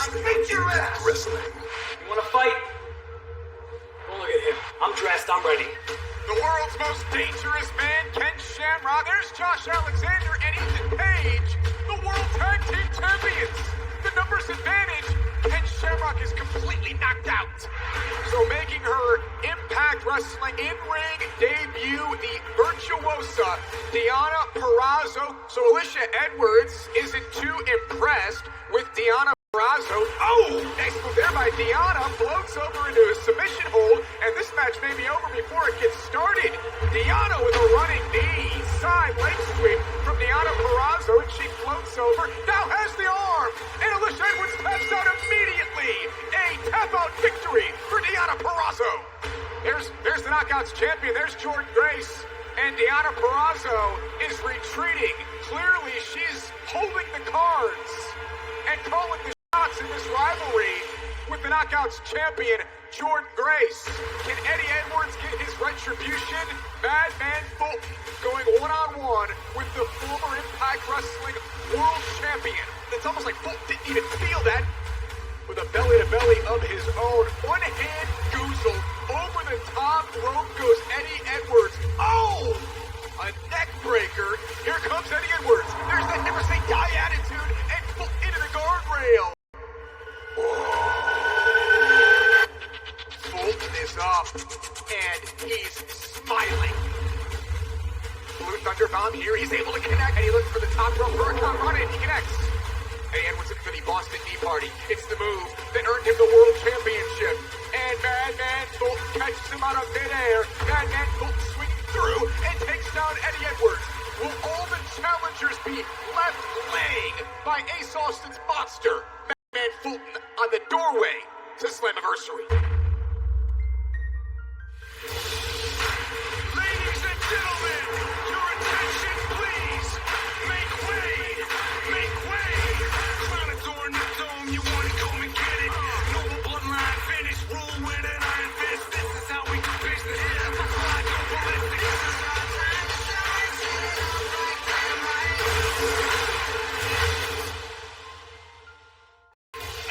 Impact Wrestling. You want to fight? Oh, look at him. I'm dressed. I'm ready. The world's most dangerous man, Ken Shamrock. There's Josh Alexander and Ethan Page, the World Tag Team Champions. The numbers advantage. Ken Shamrock is completely knocked out. So making her Impact Wrestling in-ring debut, the virtuosa Deonna Purrazzo. So Alicia Edwards isn't too impressed with Deonna Purrazzo. Oh, nice move there by Deonna. Floats over into a submission hold, and this match may be over before it gets started. Deonna with a running knee, side leg sweep from Deonna Purrazzo, and she floats over. Now has the arm, and Alicia Edwards taps out immediately. A tap-out victory for Deonna Purrazzo. There's the Knockouts champion. There's Jordynne Grace, and Deonna Purrazzo is retreating. Clearly, she's holding the cards and calling the shots in this rivalry with the Knockouts champion, Jordynne Grace. Can Eddie Edwards get his retribution? Madman Fulton going one-on-one with the former Impact Wrestling World Champion. It's almost like Fulton didn't even feel that. With a belly-to-belly of his own. One-hand goozle. Over the top rope goes Eddie Edwards. Oh! A neck breaker. Here comes Eddie Edwards. There's that never say die attitude. And Fulton into the guardrail. Fulton is up. And he's smiling. Blue Thunder Bomb here. He's able to connect. And he looks for the top rope. Hurricane Run and he connects. Eddie Edwards looking for the Boston Tea Party. It's the move that earned him the World Championship. And Madman Fulton catches him out of midair. Madman Fulton swinging through and takes down Eddie Edwards. Will all the challengers be left laying by Ace Austin's monster? Madman Fulton on the doorway to Slammiversary. Ladies and gentlemen, your attention please. Make way. Make way. Climb the door in the dome. You want it, come and get it. Noble bloodline finish. Rule with an iron fist. This is how we do business. That's why I go ballistic.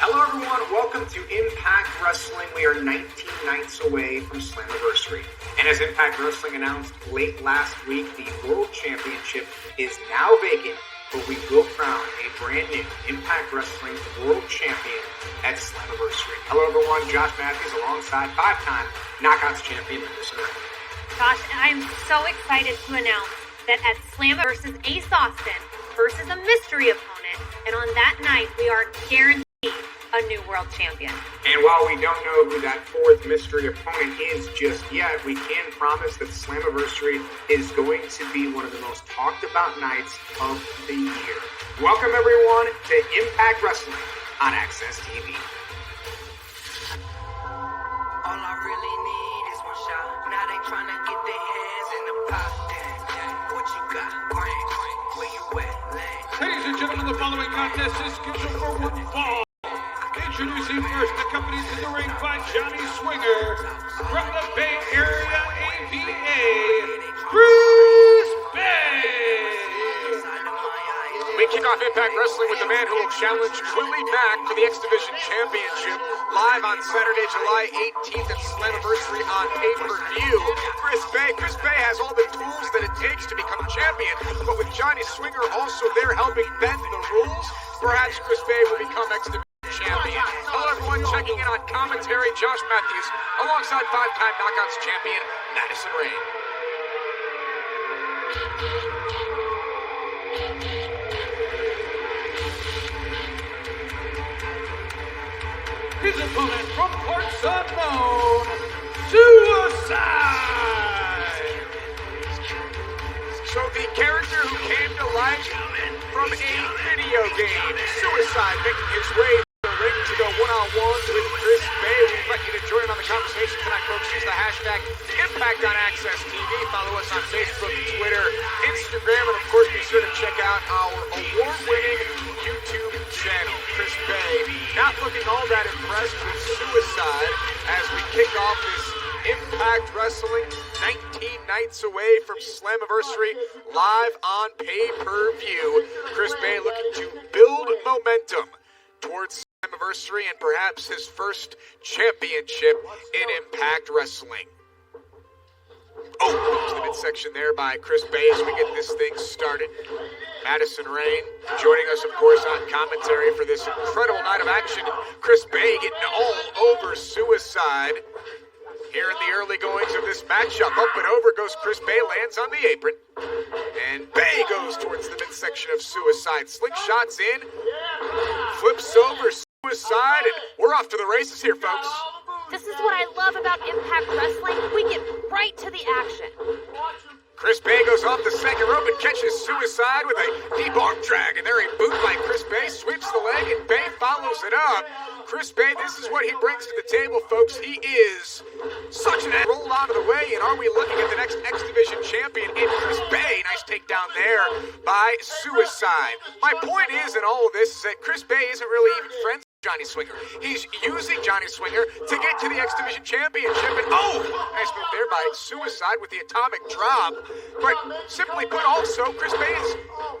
Hello, everyone. Welcome to Impact Wrestling. We are 19 nights away from Slammiversary. And as Impact Wrestling announced late last week, the World Championship is now vacant, but we will crown a brand new Impact Wrestling World Champion at Slammiversary. Hello, everyone. Josh Matthews alongside five-time Knockouts champion Madison Rain. Gosh, I'm so excited to announce that at Slammiversary versus Ace Austin versus a mystery opponent, and on that night we are guaranteed a new world champion. And while we don't know who that fourth mystery opponent is just yet, we can promise that Slammiversary is going to be one of the most talked about nights of the year. Welcome everyone to Impact Wrestling on Access TV. All I really need is one shot. Now they tryna get their hands in the pot. What you got? Where you at? Ladies and gentlemen, the following contest is scheduled for one fall. Introducing first the companies in the ring by Johnny Swinger from the Bay Area AVA, Chris Bay. We kick off Impact Wrestling with the man who will challenge Willie Mack for the X Division Championship live on Saturday, July 18th at Slammiversary on pay-per-view. Chris Bay. Chris Bay has all the tools that it takes to become a champion, but with Johnny Swinger also there helping bend the rules, perhaps Chris Bay will become X Division champion. Hello everyone, checking in on commentary, Josh Matthews, alongside five-time Knockouts champion, Madison Rain. His opponent from parts unknown, Suicide! So the character who came to life from a video game, Suicide, making his way ring to go one-on-one with Chris Bay. We invite you to join in on the conversation tonight, folks. Use the hashtag Impact on Access TV. Follow us on Facebook, Twitter, Instagram, and of course be sure to check out our award-winning YouTube channel. Chris Bay not looking all that impressed with Suicide as we kick off this Impact Wrestling 19 nights away from Slammiversary live on pay-per-view. Chris Bay looking to build momentum towards Slammiversary. Slammiversary and perhaps his first championship in Impact Wrestling. Oh, to the midsection there by Chris Bay as we get this thing started. Madison Rain joining us, of course, on commentary for this incredible night of action. Chris Bay getting all over Suicide. Here in the early goings of this matchup, up and over goes Chris Bay, lands on the apron. And Bay goes towards the midsection of Suicide. Slingshots in, flips over Suicide, and we're off to the races here, folks. This is what I love about Impact Wrestling. We get right to the action. Chris Bay goes off the second rope and catches Suicide with a deep arm drag. And there a boot by Chris Bay, sweeps the leg, and Bay follows it up. Chris Bay, this is what he brings to the table, folks. He is such an rolled out of the way. And are we looking at the next X Division champion in Chris Bay? Nice takedown there by Suicide. My point is in all of this is that Chris Bay isn't really even friends with Johnny Swinger. He's using Johnny Swinger to get to the X Division championship. And oh, nice move there by Suicide with the atomic drop. But simply put, also, Chris Bay's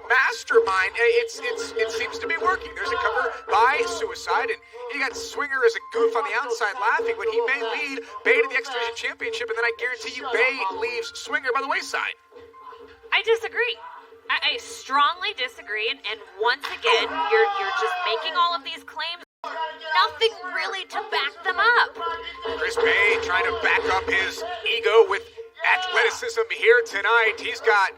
mastermind, it seems to be working. There's a cover by Suicide, and you got Swinger as a goof on the outside laughing, but he may lead Bay to the X Division championship, and then I guarantee you Bay leaves Swinger by the wayside. I disagree. I strongly disagree, and once again, you're just making all of these claims. Nothing really to back them up. Chris Bay trying to back up his ego with athleticism here tonight. He's got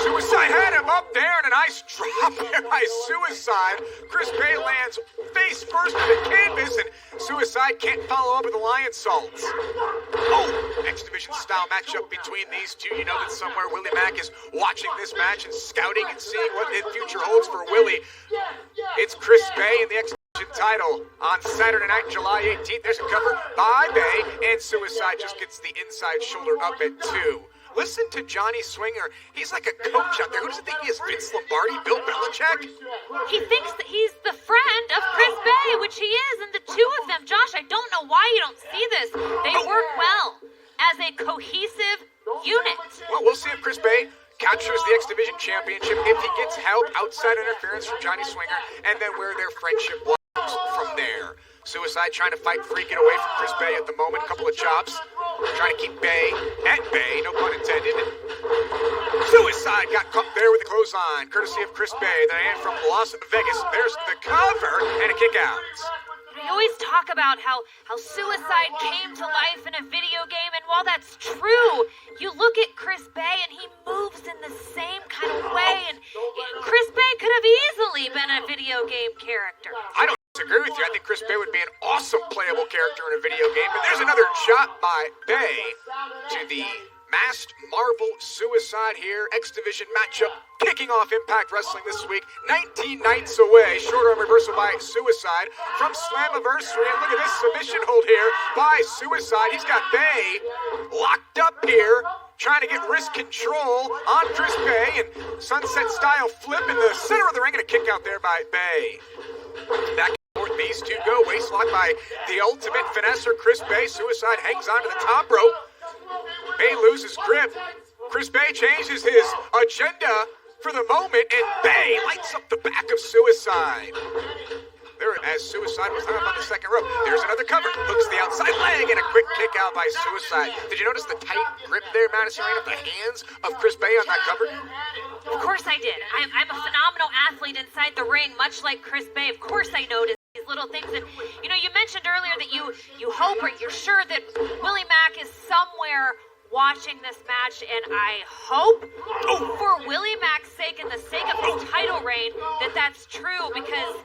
Suicide, had him up there, and a nice drop there by Suicide. Chris Bay lands face first to the canvas, and Suicide can't follow up with the lion salts. Oh, X Division style matchup between these two. You know that somewhere Willie Mack is watching this match and scouting and seeing what the future holds for Willie. It's Chris Bay in the X Division title on Saturday night, July 18th. There's a cover by Bay, and Suicide just gets the inside shoulder up at 2. Listen to Johnny Swinger. He's like a coach out there. Who does he think he is? Vince Lombardi? Bill Belichick? He thinks that he's the friend of Chris Bay, which he is, and the two of them, Josh, I don't know why you don't see this. They work well as a cohesive unit. Well, we'll see if Chris Bay captures the X Division championship, if he gets help, outside interference from Johnny Swinger, and then where their friendship blossoms from there. Suicide trying to fight free, get away from Chris Bay at the moment. A couple of chops. Trying to keep Bay at bay, no pun intended. Suicide got caught there with the clothesline, courtesy of Chris Bay, the man from Las Vegas. There's the cover and a kick out. We always talk about how Suicide came to life in a video game, and while that's true, you look at Chris Bay and he moves in the same kind of way, and Chris Bay could have easily been a video game character. I don't disagree with you. I think Chris Bay would be an awesome playable character in a video game, but there's another shot by Bay to the Masked Marvel Suicide here. X Division matchup kicking off Impact Wrestling this week. 19 nights away. Short arm reversal by Suicide from Slammiversary. And look at this submission hold here by Suicide. He's got Bay locked up here, trying to get wrist control on Chris Bay. And sunset style flip in the center of the ring, and a kick out there by Bay. Back and forth these two go. Waistlock by the ultimate finesser, Chris Bay. Suicide hangs onto the top rope. Bay loses grip. Chris Bay changes his agenda for the moment, and Bay lights up the back of Suicide. There, as Suicide was hung up on the second rope. There's another cover. Hooks the outside leg, and a quick kick out by Suicide. Did you notice the tight grip there, Madison Rain, of the hands of Chris Bay on that cover? Of course I did. I'm a phenomenal athlete inside the ring, much like Chris Bay. Of course I noticed these little things. And, you know, you mentioned earlier that you hope or you're sure that Willie Mack is somewhere watching this match, and I hope for Willie Mack's sake and the sake of his title reign that that's true, because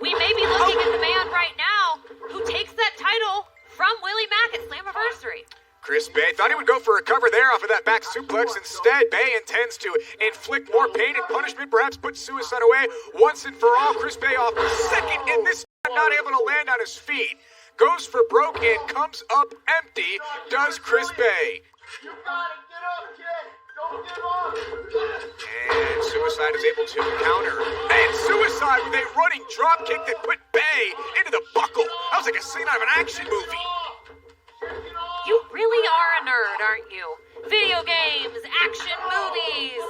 we may be looking at the man right now who takes that title from Willie Mack at Slammiversary. Chris Bay thought he would go for a cover there off of that back suplex. Instead, Bay intends to inflict more pain and punishment, perhaps put Suicide away once and for all. Chris Bay off the second, and this time not able to land on his feet. Goes for broke and comes up empty, does Chris Bay. You gotta get up, kid. Don't give up. And Suicide is able to counter. And Suicide with a running drop kick that put Bay into the buckle. That was like a scene out of an action movie. You really are a nerd, aren't you? Video games, action movies.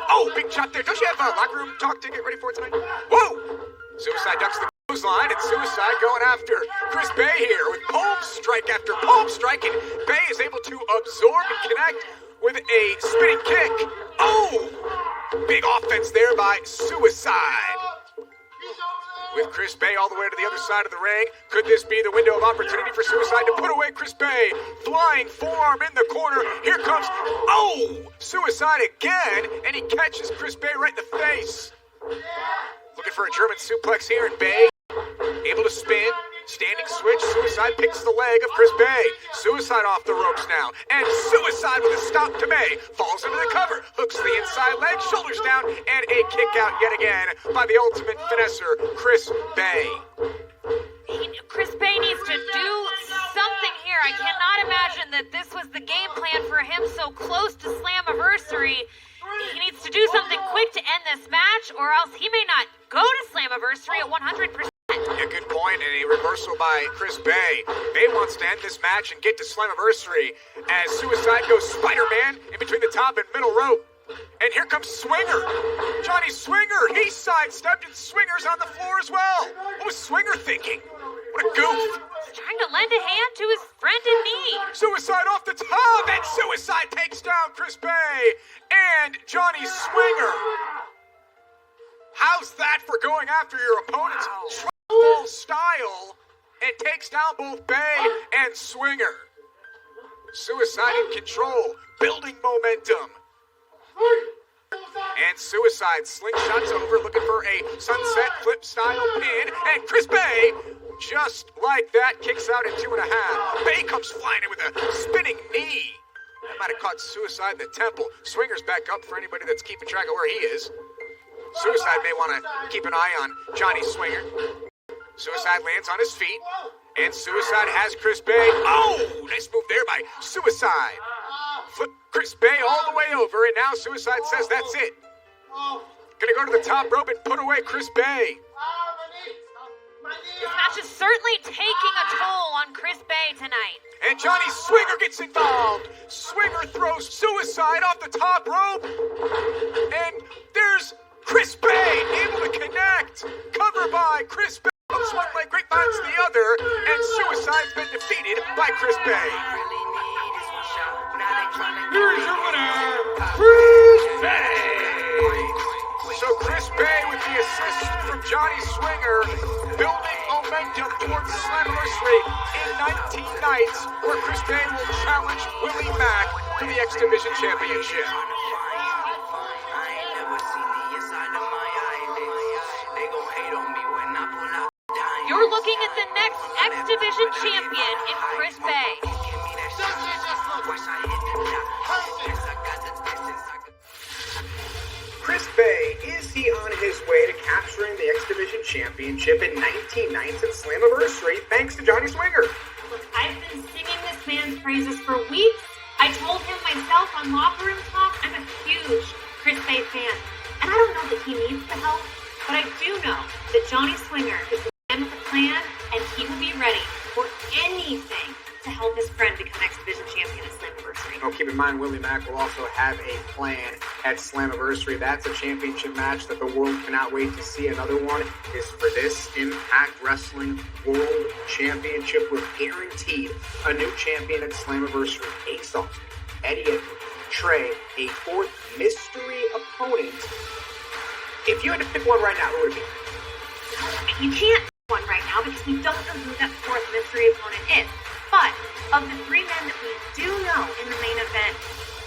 Oh, big shot there. Don't you have a locker room talk ticket ready for tonight? Whoa! Suicide ducks the Line and Suicide going after Chris Bay here with palm strike after palm strike, and Bay is able to absorb and connect with a spinning kick. Oh! Big offense there by Suicide. With Chris Bay all the way to the other side of the ring, could this be the window of opportunity for Suicide to put away Chris Bay? Flying forearm in the corner. Here comes, oh! Suicide again, and he catches Chris Bay right in the face. Looking for a German suplex here, and Bay able to spin, standing switch. Suicide picks the leg of Chris Bay. Suicide off the ropes now, and Suicide with a stop to Bay. Falls into the cover, hooks the inside leg, shoulders down, and a kick out yet again by the ultimate finesser, Chris Bay. Chris Bay needs to do something here. I cannot imagine that this was the game plan for him so close to Slammiversary. He needs to do something quick to end this match, or else he may not go to Slammiversary at 100%. Yeah, good point, and a reversal by Chris Bay. Bay wants to end this match and get to Slammiversary as Suicide goes Spider-Man in between the top and middle rope. And here comes Swinger. Johnny Swinger, he sidestepped, and Swinger's on the floor as well. What was Swinger thinking? What a goof. He's trying to lend a hand to his friend in need. Suicide off the top, and Suicide takes down Chris Bay and Johnny Swinger. How's that for going after your opponent's trouble style and takes down both Bay and Swinger? Suicide in control, building momentum. And Suicide slingshots over, looking for a sunset flip style pin, and Chris Bay, just like that, kicks out at 2.5. Bay comes flying in with a spinning knee. That might have caught Suicide in the temple. Swinger's back up for anybody that's keeping track of where he is. Suicide may want to keep an eye on Johnny Swinger. Suicide lands on his feet, and Suicide has Chris Bay. Oh, nice move there by Suicide. Flip Chris Bay all the way over, and now Suicide says that's it. Gonna go to the top rope and put away Chris Bay. This match is certainly taking a toll on Chris Bay tonight. And Johnny Swinger gets involved. Swinger throws Suicide off the top rope. And there's Chris Bay able to connect. Cover by Chris Bay. One leg grapevines the other. And Suicide's been defeated by Chris Bay. Here's your winner, Chris Bay. So Chris Bay with the assist from Johnny Swinger, building momentum towards Slammiversary in 19 nights, where Chris Bay will challenge Willie Mack for the X Division Championship. You're looking at the next X Division champion in Chris Bay. Chris Bay, is he on his way to capturing the X Division Championship in 19 nights at Slammiversary thanks to Johnny Swinger? Look, I've been singing this man's praises for weeks. I told him myself on Locker Room Talk, I'm a huge Chris Bay fan. And I don't know that he needs the help, but I do know that Johnny Swinger is the man with a plan, and he will be ready for anything to help his friend become X Division champion at Slammiversary. Oh, keep in mind, Willie Mack will also have a plan at Slammiversary. That's a championship match that the world cannot wait to see. Another one is for this Impact Wrestling World Championship, with guaranteed a new champion at Slammiversary. Ace Austin, Eddie Edwards, Trey, a fourth mystery opponent. If you had to pick one right now, who would it be? You can't pick one right now because we don't know who that fourth mystery opponent is. But of the three men that we do know in the main event,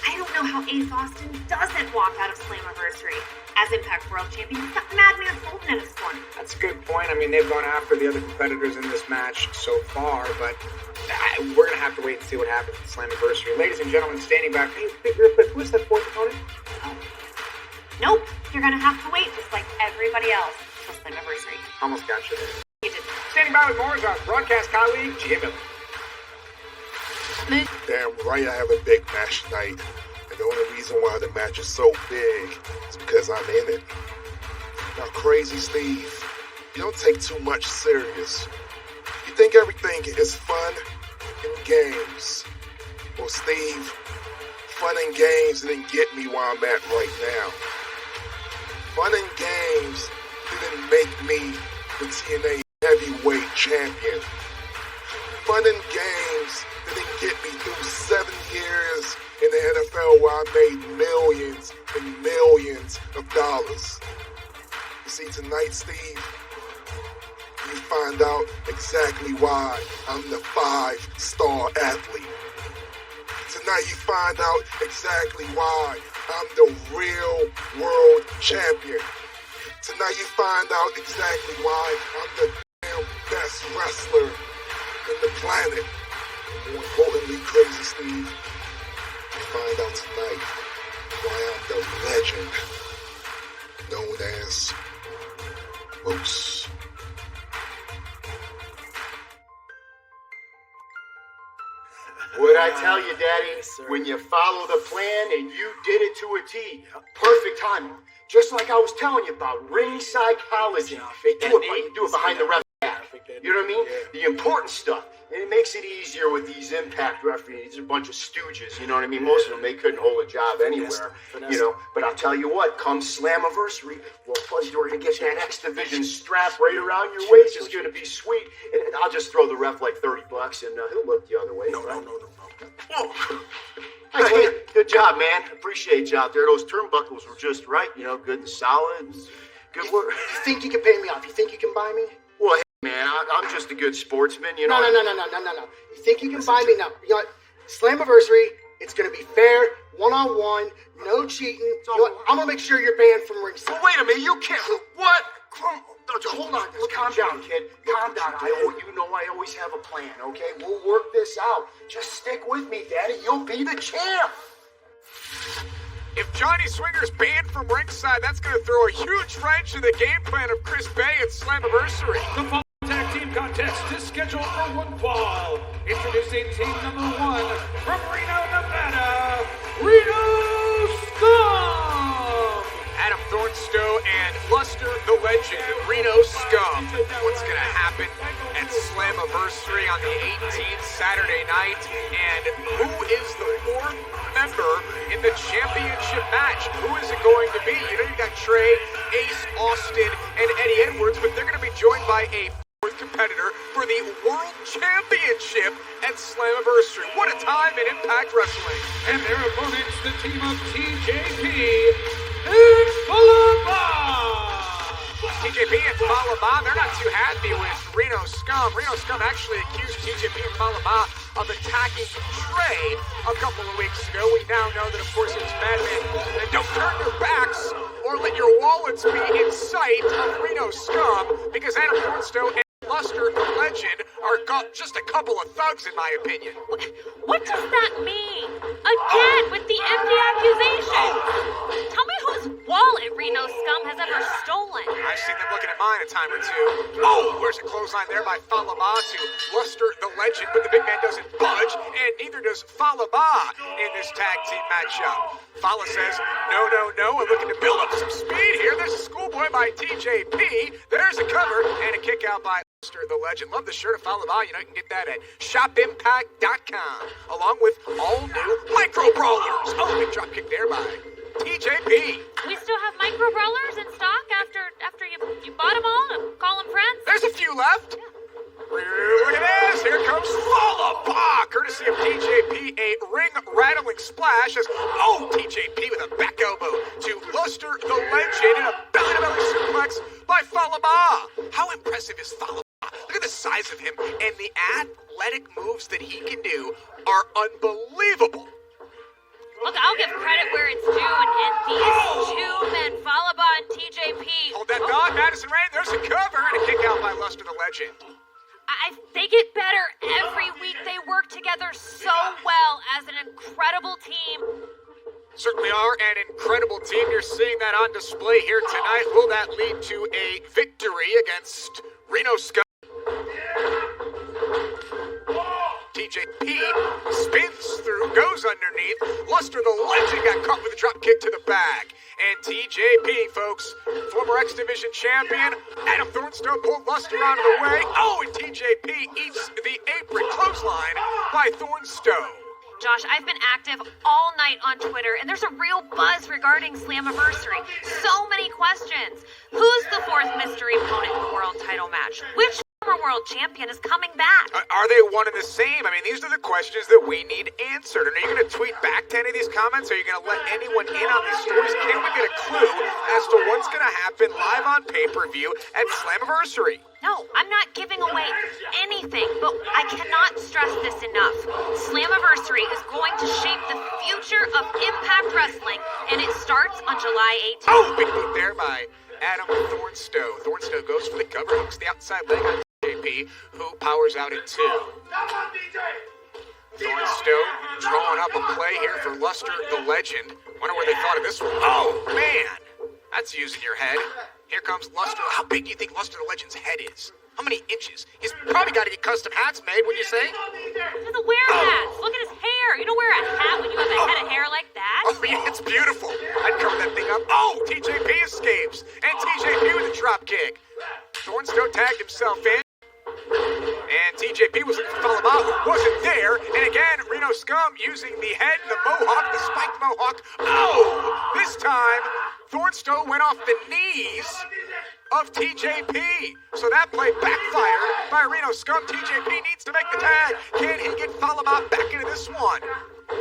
I don't know how Ace Austin doesn't walk out of Slammiversary as Impact World Champion. He's got Madman Fulton in his corner. That's a good point. I mean, they've gone after the other competitors in this match so far, but we're going to have to wait and see what happens at Slammiversary. Ladies and gentlemen, standing back, real quick, who's that fourth opponent? Nope, you're going to have to wait just like everybody else till Slammiversary. Almost got you there. You did. Standing by with more is our broadcast colleague, Jim Miller. Damn right I have a big match tonight. And the only reason why the match is so big is because I'm in it. Now, Crazy Steve, you don't take too much serious. You think everything is fun and games. Well, Steve, fun and games didn't get me where I'm at right now. Fun and games didn't make me the TNA heavyweight champion. Fun and games didn't get me through 7 years in the NFL where I made millions and millions of dollars. You see, tonight, Steve, you find out exactly why I'm the 5-star athlete. Tonight you find out exactly why I'm the real world champion. Tonight you find out exactly why I'm the damn best wrestler in the planet. More importantly, Crazy Steve, you find out tonight why I'm the legend known as Moose. What'd I tell you, Daddy? When you follow the plan and you did it to a T. Perfect timing. Just like I was telling you about ring psychology. They do it behind the ref. You know what I mean? The important stuff. And it makes it easier with these impact referees. These are a bunch of stooges, you know what I mean? Most of them, they couldn't hold a job anywhere, you know. But I'll tell you what, come Slammiversary, we're going to get that X Division strap right around your waist. It's going to be sweet. And I'll just throw the ref like $30 and he'll look the other way. No. Hey, good job, man. Appreciate you out there. Those turnbuckles were just right, you know, good and solid. Good work. You think you can pay me off? You think you can buy me? Well, hey, man, I'm just a good sportsman, you know. No. You think you can buy me? No. You know what? Slammiversary, it's going to be fair, one-on-one, no cheating. You know what? I'm going to make sure you're banned from ringside. Well, wait a minute, you can't. What? Hold on, calm down, kid. Calm down. You know I always have a plan, okay? We'll work this out. Just stick with me, Daddy. You'll be the champ. If Johnny Swinger's banned from ringside, that's going to throw a huge wrench in the game plan of Chris Bay at Slammiversary. The following tag team contest is scheduled for one fall. Introducing team number 1 from Reno, Nevada, Reno Scum! Adam Thornstowe and Luster the Legend, Reno Scum. What's going to happen at Slammiversary on the 18th, Saturday night? And who is the 4th member in the championship match? Who is it going to be? You know, you got Trey, Ace, Austin, and Eddie Edwards, but they're going to be joined by a 4th competitor for the World Championship at Slammiversary. What a time in Impact Wrestling. And their opponents, the team of TJP and Falaba! TJP and Falaba, they're not too happy with Reno Scum. Reno Scum actually accused TJP and Falaba of attacking Trey a couple of weeks ago. We now know that, of course, it's Madman. And don't turn your backs or let your wallets be in sight of Reno Scum, because Adam Thornstowe and Luster the Legend are just a couple of thugs, in my opinion. What does that mean? Again, with the empty accusations. Tell me whose wallet Reno Scum has ever stolen. I've seen them looking at mine a time or two. Oh, where's a clothesline there by Falaba to Luster the Legend, but the big man doesn't budge, and neither does Falaba in this tag team matchup. Fala says, no, I'm looking to build up some speed here. There's a schoolboy by TJP. There's a cover, and a kick out by Luster the Legend. Love the shirt of Falaba. You know, you can get that at shopimpact.com, along with all new micro brawlers. Oh, big drop kick there by TJP. We still have micro brawlers in stock after you bought them all and call them friends? There's a few left. Look at this. Here comes Falaba, courtesy of TJP. A ring-rattling splash as, TJP with a back elbow to Luster the Legend and a belly-to-belly suplex by Falaba. How impressive is Falaba? Look at the size of him, and the athletic moves that he can do are unbelievable. Look, I'll give credit where it's due, and these two men, Falaba and TJP. Hold that thought, Madison Rain. There's a cover and a kick out by Luster the Legend. They get better every week. They work together so well as an incredible team. Certainly are an incredible team. You're seeing that on display here tonight. Will that lead to a victory against Reno Scum? TJP spins through, goes underneath. Luster the Legend got caught with a drop kick to the back. And TJP, folks, former X Division champion, Adam Thornstowe pulled Luster out of the way. And TJP eats the apron clothesline by Thornstowe. Josh, I've been active all night on Twitter, and there's a real buzz regarding Slammiversary. So many questions. Who's the 4th mystery opponent in the world title match? Which former world champion is coming back. Are they one and the same? I mean, these are the questions that we need answered. And are you going to tweet back to any of these comments? Are you going to let anyone in on these stories? Can we get a clue as to what's going to happen live on pay-per-view at Slammiversary? No, I'm not giving away anything, but I cannot stress this enough. Slammiversary is going to shape the future of Impact Wrestling, and it starts on July 18th. Oh, big boot there by Adam Thornstowe. Thornstowe goes for the cover, hooks the outside leg on JP, who powers out at 2. Thornstowe drawing up a play here for Luster the Legend. Wonder what they thought of this one. Oh, man! That's using your head. Here comes Luster. How big do you think Luster the Legend's head is? How many inches? He's probably got to get custom hats made, wouldn't you say? He doesn't wear hats. Look at his hair. You don't wear a hat when you have a head of hair like that. Oh, yeah, it's beautiful. I'd cover that thing up. Oh, TJP escapes. And TJP with a drop kick. Thornstowe tagged himself in. And TJP was looking for Falaba, who wasn't there. And again, Reno Scum using the head, the mohawk, the spiked mohawk. Oh! This time, Thornstowe went off the knees of TJP. So that play backfired by Reno Scum. TJP needs to make the tag. Can he get Falaba back into this one?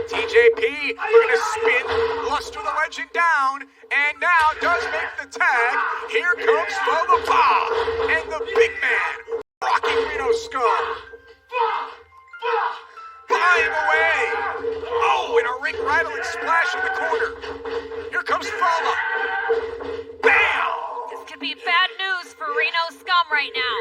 TJP looking to spin Luster the Legend down. And now does make the tag. Here comes Falaba. And the big man rocking Reno Scum. Flying away. Oh, and a ring rattling splash in the corner. Here comes Fala. Bam! This could be bad news for Reno Scum right now.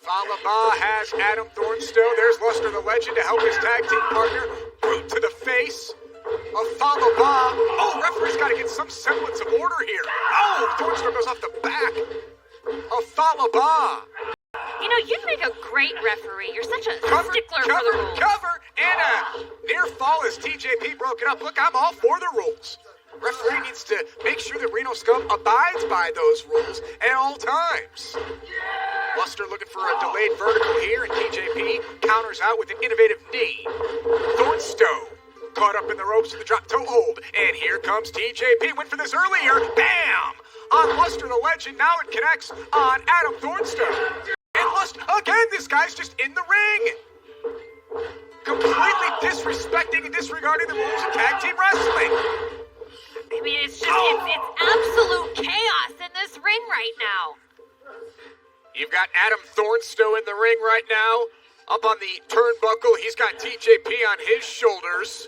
Falaba has Adam Thornstowe. There's Luster the Legend to help his tag team partner. Boot to the face of Falaba. Oh, referee's got to get some semblance of order here. Oh, Thornstowe goes off the back of Falaba. You know, you'd make a great referee. You're such a stickler for the rules. Cover, and a near fall as TJP broke it up. Look, I'm all for the rules. Referee needs to make sure that Reno Scum abides by those rules at all times. Luster looking for a delayed vertical here, and TJP counters out with an innovative knee. Thornstowe caught up in the ropes with the drop toe hold, and here comes TJP. Went for this earlier. Bam! On Luster the Legend. Now it connects on Adam Thornstowe. And Luster, again, this guy's just in the ring. Completely disrespecting and disregarding the rules of tag team wrestling. I mean, it's just, it's absolute chaos in this ring right now. You've got Adam Thornstowe in the ring right now. Up on the turnbuckle, he's got TJP on his shoulders.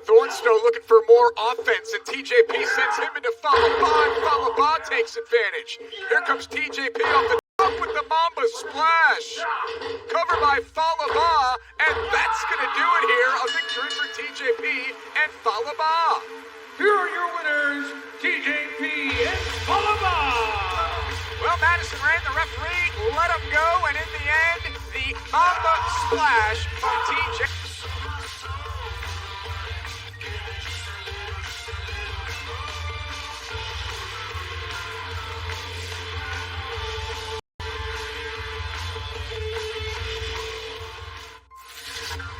Thornstowe looking for more offense, and TJP sends him into Falaba, and Falaba takes advantage. Here comes TJP off the top with the Mamba Splash. Covered by Falaba, and that's going to do it here. A victory for TJP and Falaba. Here are your winners, TJP and Falaba. Well, Madison Rain, the referee, let him go, and in the end, the Mamba Splash from TJ.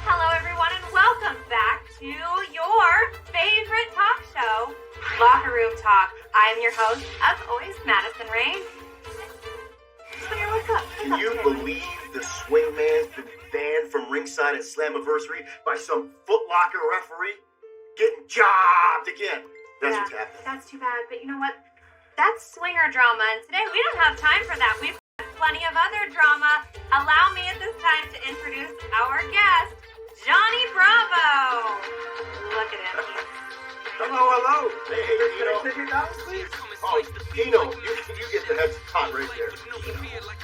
Hello, everyone, and welcome back to your favorite talk show, Locker Room Talk. I am your host, as always, Madison Rain. Swinger, what's up? Can you believe the swingman's been banned from ringside at Slammiversary by some Foot Locker referee? Getting jobbed again. That's what's happening. That's too bad, but you know what? That's swinger drama, and today we don't have time for that. We've got plenty of other drama. Allow me at this time to introduce our guest, Johnny Bravo. Look at him. Hello. Hey, Eno. Take it down, please. Oh, Eno, you get the head spot right there.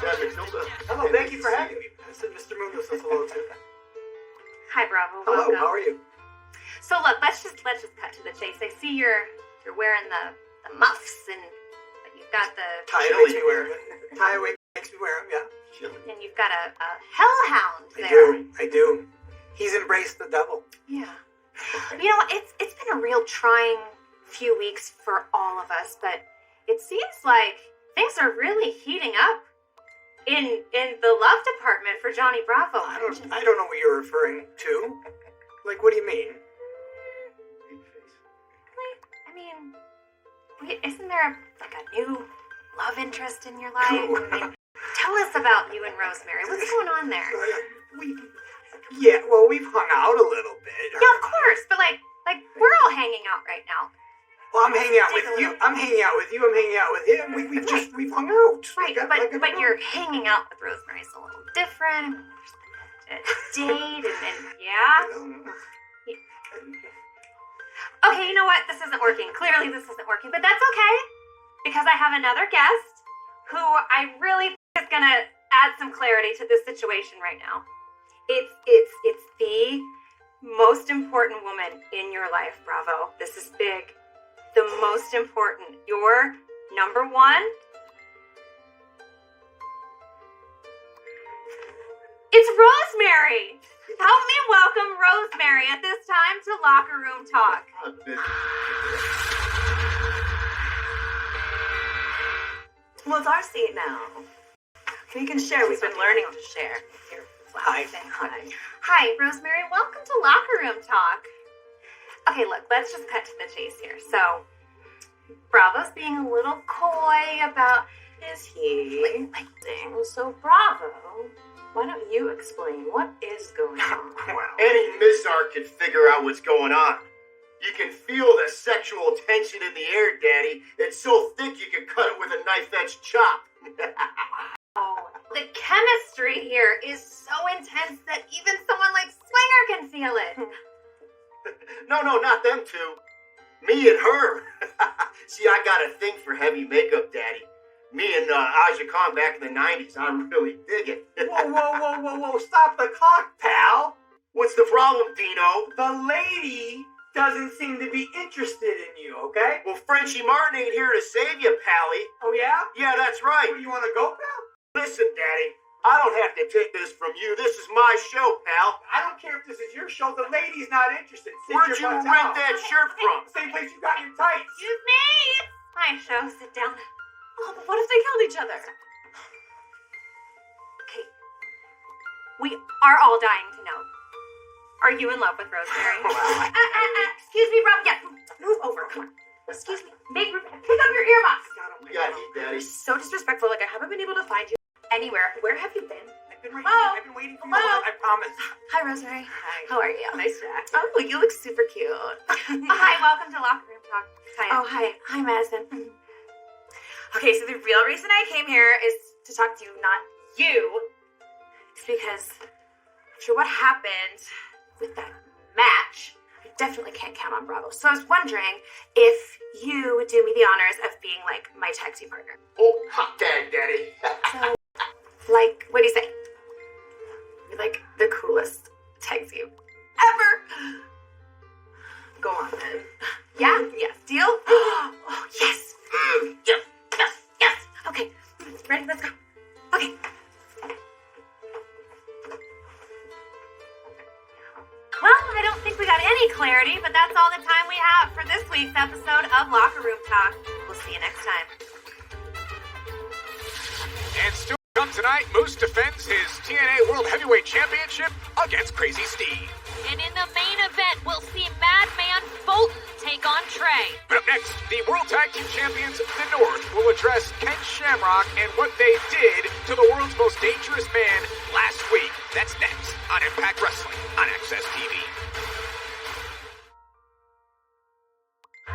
Dad Matilda. Hello, thank you for having me. I said Mr. Mundo says hello too. Hi, Bravo. Hello, Welcome. how are you? So look, let's just cut to the chase. I see you're wearing the muffs, and you've got the Tie makes me wear them. Tie makes me wear them, yeah. and you've got a hellhound there. I do. He's embraced the devil. Yeah. You know, it's been a real trying few weeks for all of us, but it seems like things are really heating up in the love department for Johnny Bravo. I don't know what you're referring to. Like, what do you mean? I mean, isn't there a new love interest in your life? us about you and Rosemary. What's going on there? We've hung out a little bit. Yeah, of course, but like we're all hanging out right now. Well, I'm hanging out with you. I'm hanging out with you. I'm hanging out with him. We've hung out. Right, but you're hanging out with Rosemary. It's a little different. There's a date, and yeah. Okay, you know what? This isn't working. Clearly, this isn't working, but that's okay because I have another guest who I really think is gonna add some clarity to this situation right now. It's the most important woman in your life, Bravo. This is big. The most important. Your number one. It's Rosemary. Help me welcome Rosemary at this time to Locker Room Talk. Well, it's our seat now. We can share. We've been learning to share. Here. Hi. Hi, Rosemary. Welcome to Locker Room Talk. Okay, look, let's just cut to the chase here. So, Bravo's being a little coy about... Is he? So, Bravo, why don't you explain what is going on? Any Mizar can figure out what's going on. You can feel the sexual tension in the air, Daddy. It's so thick you can cut it with a knife-edged chop. The chemistry here is so intense that even someone like Swinger can feel it. No, not them two. Me and her. See, I got a thing for heavy makeup, Daddy. Me and Aja Khan back in the 90s. I really dig it. Whoa. Stop the clock, pal. What's the problem, Dino? The lady doesn't seem to be interested in you, okay? Well, Frenchie Martin ain't here to save you, Pally. Oh, yeah? Yeah, that's right. Where do you want to go, pal? Listen, Daddy, I don't have to take this from you. This is my show, pal. I don't care if this is your show. The lady's not interested. Where'd you rent that shirt from? Same place you got your tights. Excuse me. My show. Sit down. Oh, but what if they killed each other? Okay. We are all dying to know. Are you in love with Rosemary? Excuse me, Rob. Yeah, move over. Come on. Excuse me. Pick up your earmuffs. You got heat, Daddy. You're so disrespectful. Like, I haven't been able to find you anywhere. Where have you been? I've been right here. I've been waiting for you. I promise. Hi, Rosemary. Hi. How are you? Nice to act. Oh, you look super cute. Hi, welcome to Locker Room Talk. Oh, hi. Hi, Madison. Okay, so the real reason I came here is to talk to you, not you. It's because after what happened with that match, I definitely can't count on Bravo. So I was wondering if you would do me the honors of being, like, my tag team partner. Oh, hot tag, Daddy. So, like, what do you say? You're, like, the coolest tag team ever. Go on, then. Yeah? Yes. Deal? Oh, yes. Yes. Okay. Ready? Let's go. Okay. Well, I don't think we got any clarity, but that's all the time we have for this week's episode of Locker Room Talk. We'll see you next time. And still to come tonight, Moose defends his TNA World Heavyweight Championship against Crazy Steve. And in the main event, we'll see Madman Fulton take on Trey. But up next, the World Tag Team Champions, the North, will address Ken Shamrock and what they did to the world's most dangerous man last week. That's next on Impact Wrestling on Access TV.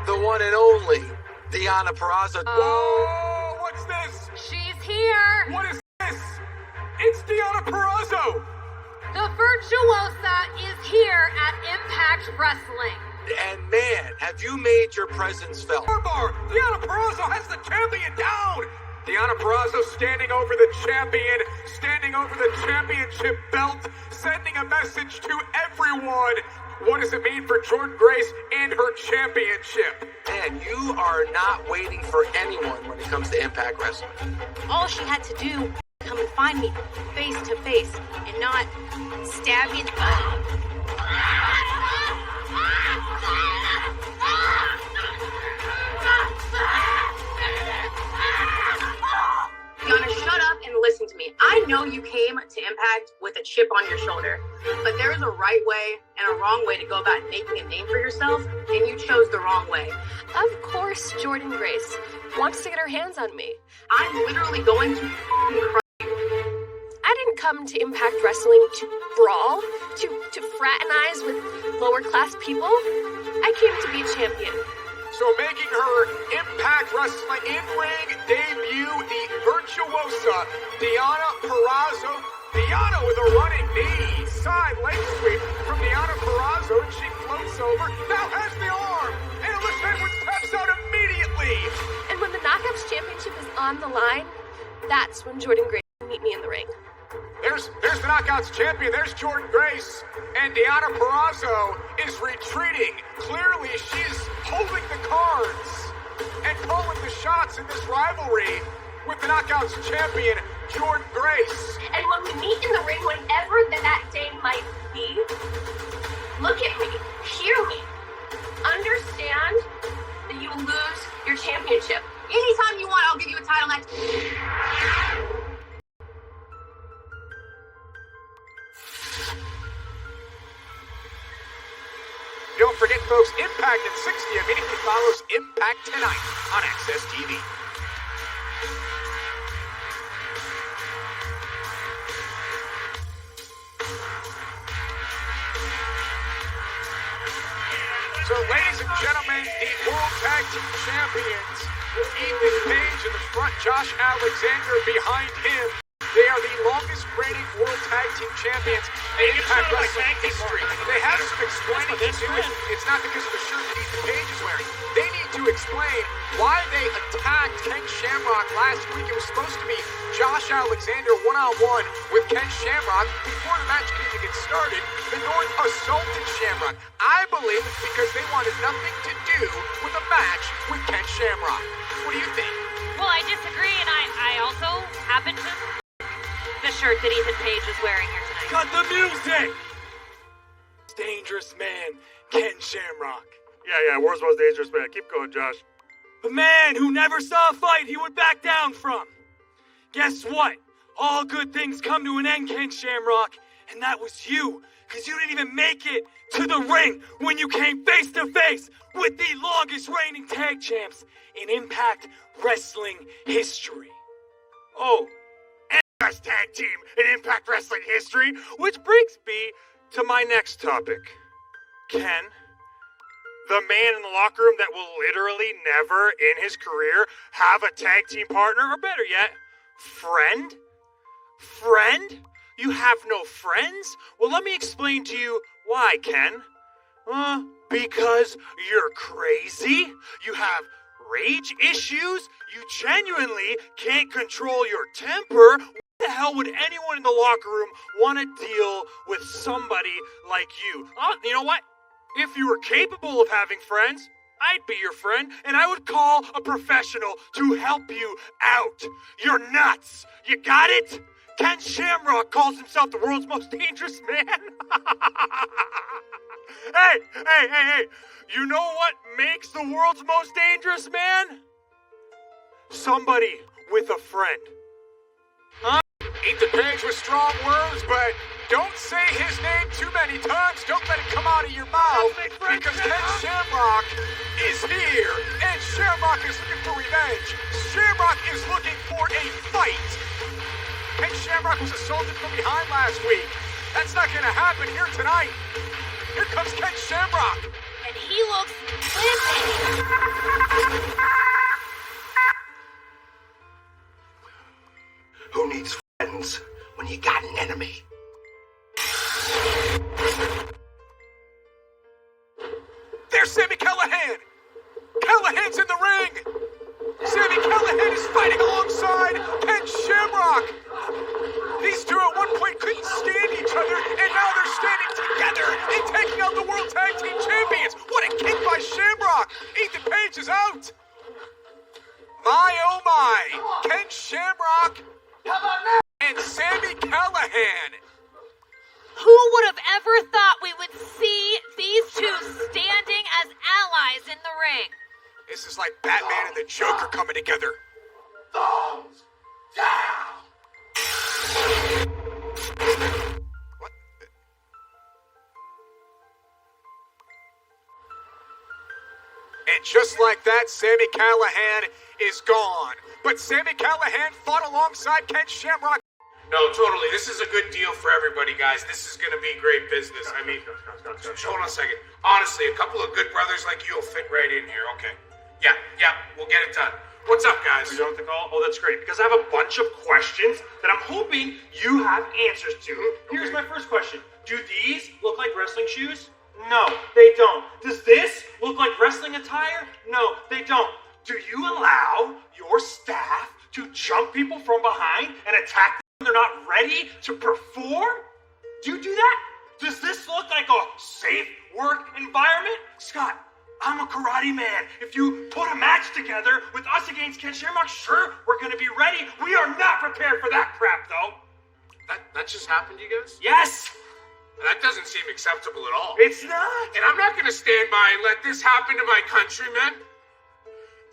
The one and only Deonna Purrazzo. Whoa, what's this? She's here. What is this? It's Deonna Purrazzo. The Virtuosa is here at Impact Wrestling. And man, have you made your presence felt? Bar, Deonna Purrazzo has the champion down. Deonna Purrazzo standing over the champion, standing over the championship belt, sending a message to everyone. What does it mean for Jordynne Grace and her championship? Man, you are not waiting for anyone when it comes to Impact Wrestling. All she had to do was come and find me face to face and not stab me in the butt. Deonna, shut up and listen to me. I know you came to Impact with a chip on your shoulder, but there is a right way and a wrong way to go about making a name for yourself, and you chose the wrong way. Of course, Jordynne Grace wants to get her hands on me. I'm literally going to crush you. come to Impact Wrestling to brawl, to fraternize with lower class people. I came to be a champion. So making her Impact Wrestling in-ring debut, the virtuosa Deonna Purrazzo. Deonna with a running knee, side leg sweep from Deonna Purrazzo, and she floats over, now has the arm, and Alyssa Edwards taps out immediately. And when the Knockouts Championship is on the line, that's when Jordan Grace will meet me in the ring. There's the Knockouts champion. There's Jordan Grace. And Deonna Purrazzo is retreating. Clearly, she's holding the cards and calling the shots in this rivalry with the Knockouts champion, Jordan Grace. And when we meet in the ring, whenever that day might be, look at me, hear me, understand that you will lose your championship. Anytime you want, I'll give you a title match. Don't forget, folks, Impact in 60 immediately follows Impact tonight on Access TV. So, ladies and gentlemen, the World Tag Team Champions, Ethan Page in the front, Josh Alexander behind him. They are the longest reigning World Tag Team Champions in Impact Wrestling history. They have some explaining to do. It's not because of the shirt that Ethan Page is wearing. They need to explain why they attacked Ken Shamrock last week. It was supposed to be Josh Alexander one-on-one with Ken Shamrock. Before the match could even get started, the North assaulted Shamrock. I believe it's because they wanted nothing to do with a match with Ken Shamrock. What do you think? Well, I disagree, and I also happen to the shirt that Ethan Page is wearing here tonight. Cut the music! Dangerous man, Ken Shamrock. Yeah, world's most dangerous man. Keep going, Josh. The man who never saw a fight he would back down from. Guess what? All good things come to an end, Ken Shamrock. And that was you, because you didn't even make it to the ring when you came face to face with the longest reigning tag champs in Impact Wrestling history. Oh, best tag team in Impact Wrestling history, which brings me to my next topic. Ken, the man in the locker room that will literally never in his career have a tag team partner, or better yet, friend? Friend? You have no friends? Well, let me explain to you why, Ken. Because you're crazy? You have rage issues? You genuinely can't control your temper? Why the hell would anyone in the locker room want to deal with somebody like you? You know what? If you were capable of having friends, I'd be your friend, and I would call a professional to help you out. You're nuts. You got it? Ken Shamrock calls himself the world's most dangerous man. Hey. You know what makes the world's most dangerous man? Somebody with a friend. Ethan Page with strong words, but don't say his name too many times. Don't let it come out of your mouth, because Ken Shamrock is here, and Shamrock is looking for revenge. Shamrock is looking for a fight. Ken Shamrock was assaulted from behind last week. That's not going to happen here tonight. Here comes Ken Shamrock. And he looks livid. Who needs friends when you got an enemy? There's Sami Callihan. Callahan's in the ring. Sami Callihan is fighting alongside Ken Shamrock. These two at one point couldn't stand each other, and now they're standing together and taking out the World Tag Team Champions. What a kick by Shamrock. Ethan Page is out. My, oh my. Ken Shamrock and Sami Callihan. Who would have ever thought we would see these two standing as allies in the ring? This is like Batman and the Joker coming together. Thumbs down! What? And just like that, Sami Callihan is gone. But Sami Callihan fought alongside Ken Shamrock. No, totally. This is a good deal for everybody, guys. This is going to be great business. I mean, hold on a second. Honestly, a couple of good brothers like you will fit right in here. Okay. Yeah, we'll get it done. What's up, guys? You done with the call? Oh, that's great, because I have a bunch of questions that I'm hoping you have answers to. Here's my first question. Do these look like wrestling shoes? No, they don't. Does this look like wrestling attire? No, they don't. Do you allow your staff to jump people from behind and attack them when they're not ready to perform? Do you do that? Does this look like a safe work environment? Scott, I'm a karate man. If you put a match together with us against Ken Shamrock, sure, we're going to be ready. We are not prepared for that crap, though. That just happened, you guys? Yes! That doesn't seem acceptable at all. It's not. And I'm not going to stand by and let this happen to my countrymen.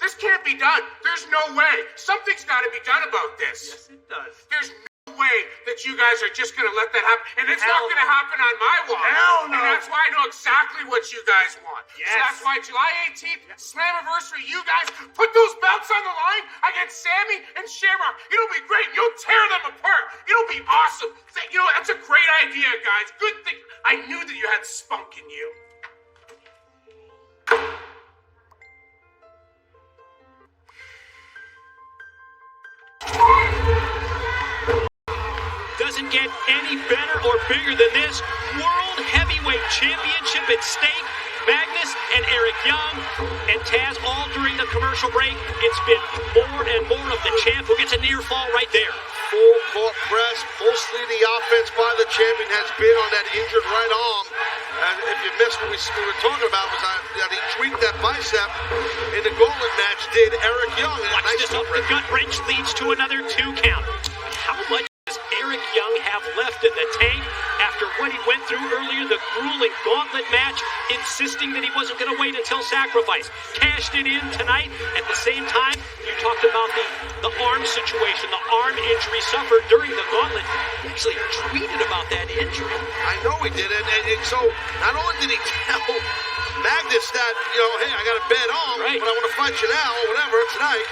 This can't be done. There's no way. Something's got to be done about this. Yes, it does. There's no way that you guys are just going to let that happen. And it's not going to happen on my watch. Hell no. And that's why I know exactly what you guys want. Yes. So that's why July 18th, Slammiversary, you guys put those belts on the line against Sammy and Shamrock. It'll be great. You'll tear them apart. It'll be awesome. You know, that's a great idea, guys. Good thing. I knew that you had spunk in you. Doesn't get any better or bigger than this. World Heavyweight Championship at stake. Magnus and Eric Young and Taz all during the commercial break. It's been more and more of the champ who gets a near fall right there. Full court press. Mostly the offense by the champion has been on that injured right arm. And if you missed what we were talking about, was that he tweaked that bicep in the gauntlet match, did Eric Young. Watch this up. The gut wrench leads to another 2 count. How much does Eric Young have left in the tank after what he went through earlier, the grueling gauntlet match, insisting that he wasn't going to wait until sacrifice? Cashed it in tonight. At the same time, you talked about the arm situation, the arm injury suffered during the gauntlet. He actually tweeted about that injury. I know he did it. And so not only did he tell Magnus that, you know, hey, I got a bad arm, but I want to fight you now or whatever tonight,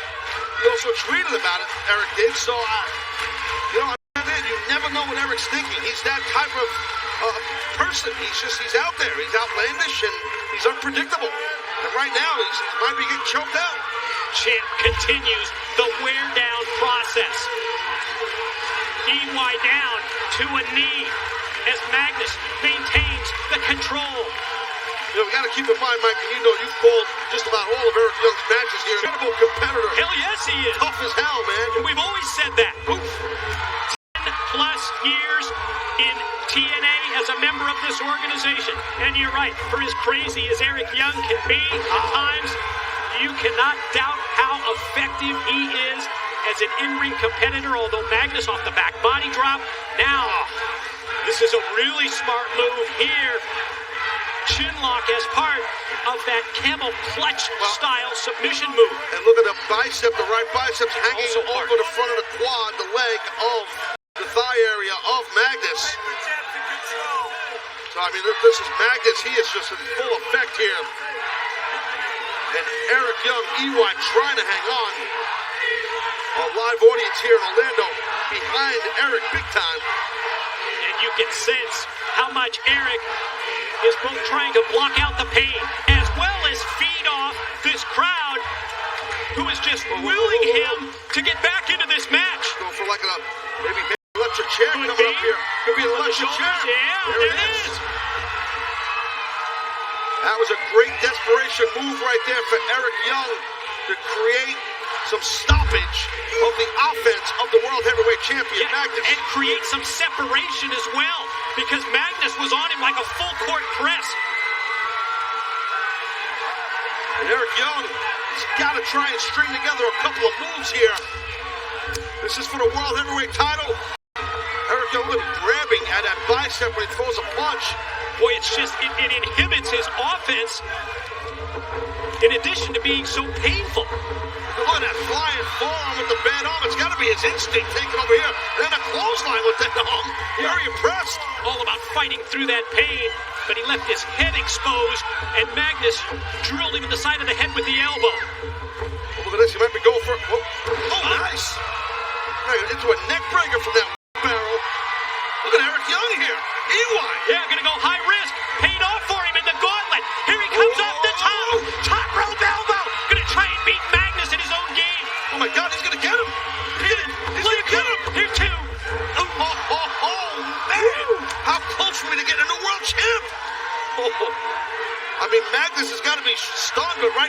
he also tweeted about it, Eric did. So, you know, you never know what Eric's thinking. He's that type of person. He's out there. He's outlandish and he's unpredictable. And right now, he might be getting choked out. Champ continues the wear down process. EY down to a knee as Magnus maintains the control. You know, we got to keep in mind, Mike, and you know you've called just about all of Eric Young's matches here. Incredible competitor. Hell yes, he is. Tough as hell, man. And we've always said that. 10+ years in TNA as a member of this organization. And you're right, for as crazy as Eric Young can be at times, you cannot doubt how effective he is as an in-ring competitor, although Magnus off the back body drop. Now, this is a really smart move here. Chin lock as part of that camel clutch style submission move. And look at the bicep, the right bicep's hanging over the front of the quad, the leg of the thigh area of Magnus. So, I mean, this is Magnus. He is just in full effect here. And Eric Young, EY, trying to hang on. A live audience here in Orlando behind Eric big time. And you can sense how much Eric is both trying to block out the pain as well as feed off this crowd who is just willing him to get back into this match. Go for like maybe an electric chair coming up here. Could be an electric chair. Yeah, there it is. That was a great desperation move right there for Eric Young to create some stoppage of the offense of the World Heavyweight Champion, Magnus. And create some separation as well, because Magnus was on him like a full court press. And Eric Young has got to try and string together a couple of moves here. This is for the World Heavyweight title. Eric Young grabbing at that bicep when he throws a punch. Boy, it's just, it inhibits his offense in addition to being so painful. Look at that flying forearm with the bad arm. It's got to be his instinct taking over here. And then a clothesline with that arm. Very impressed. All about fighting through that pain, but he left his head exposed, and Magnus drilled him in the side of the head with the elbow. Look at this. He might be going for... Oh, nice. Into a neck breaker from that barrel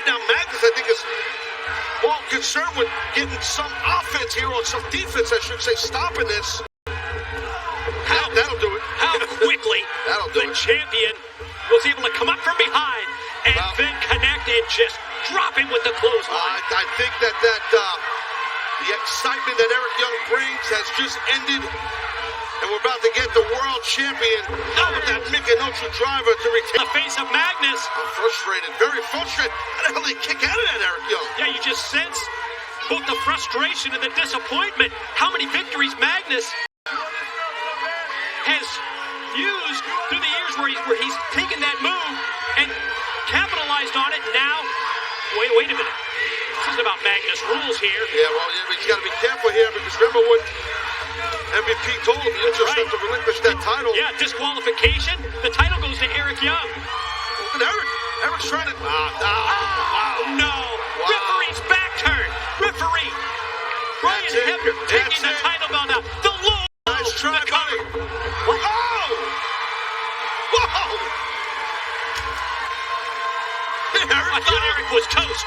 Now, Magnus, I think, is more concerned with getting some offense here, or some defense, I should say, stopping this. That'll do it. How quickly the champion was able to come up from behind and then connect and just drop him with the clothesline. I think that the excitement that Eric Young brings has just ended, and we're about to get the world champion out of that Mickey-Nocha driver to retain the face of Magnus. I'm frustrated, very frustrated. How the hell did he kick out of that, Eric Young? Yeah, you just sense both the frustration and the disappointment. How many victories Magnus has used through the years where he's taken that move and capitalized on it. Now, wait a minute. This isn't about Magnus rules here. Yeah, well, he's got to be careful here, because remember what MVP told him. You just have to relinquish that title. Yeah, disqualification. The title goes to Eric Young. Look at Eric. Eric's trying to... No. Wow. Referee's back turn. Referee. Brian Hebner taking the title belt out. The low. Nice try, buddy. What? Oh! Whoa! Hey, Eric, I thought Eric was toast.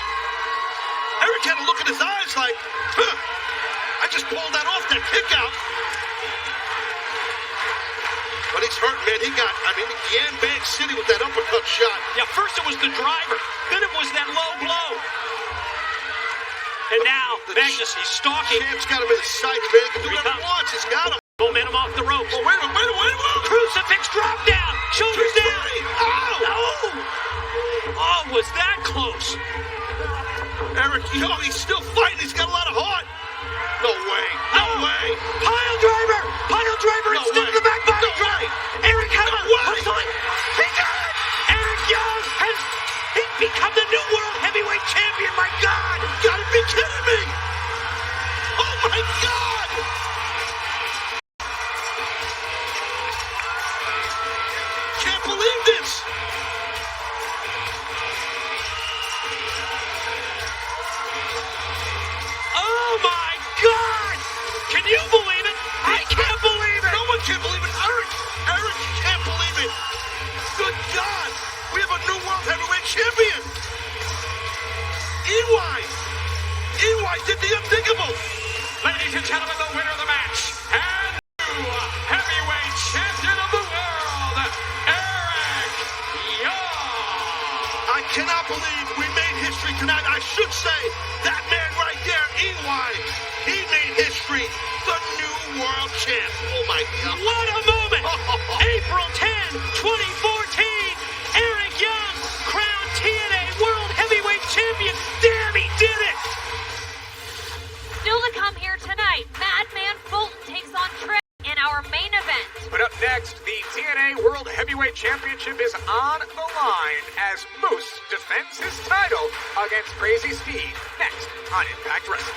Eric had a look in his eyes like, I just pulled that off, that kick out. But he's hurt, man. He Yan Bang City with that uppercut shot. Yeah, first it was the driver, then it was that low blow. And now, Magnus, he's stalking. Champ's got him in his sights, man. He can do whatever he wants. He's got him. Momentum off the ropes. Oh, wait a minute. Crucifix drop down. Shoulders down. Oh! Oh, was that close? Eric, he's still fighting. He's got a lot of heart. No way. Pile driver. Instead of the back body drop. Eric has he got it. Eric Young he's become the new world heavyweight champion. My God. You gotta be kidding me. Oh, my God. Can't believe this. Oh my God! Can you believe it? I can't believe it! No one can believe it. Eric can't believe it. Good God! We have a new world heavyweight champion. EY did the unthinkable. Ladies and gentlemen, the winner of the match and new heavyweight champion of the world, Eric Young. I cannot believe we made history tonight. I should say that man right there, EY, he made history. The new world champ. Oh my God. What a moment! April 10, 2014, Eric Young, crowned TNA World Heavyweight Champion. Damn, he did it! Still to come here tonight, Madman Fulton takes on Trey in our main event. But up next, the TNA World Heavyweight Championship is on the line as Moose defends his title against Crazy Steve next on Impact Wrestling.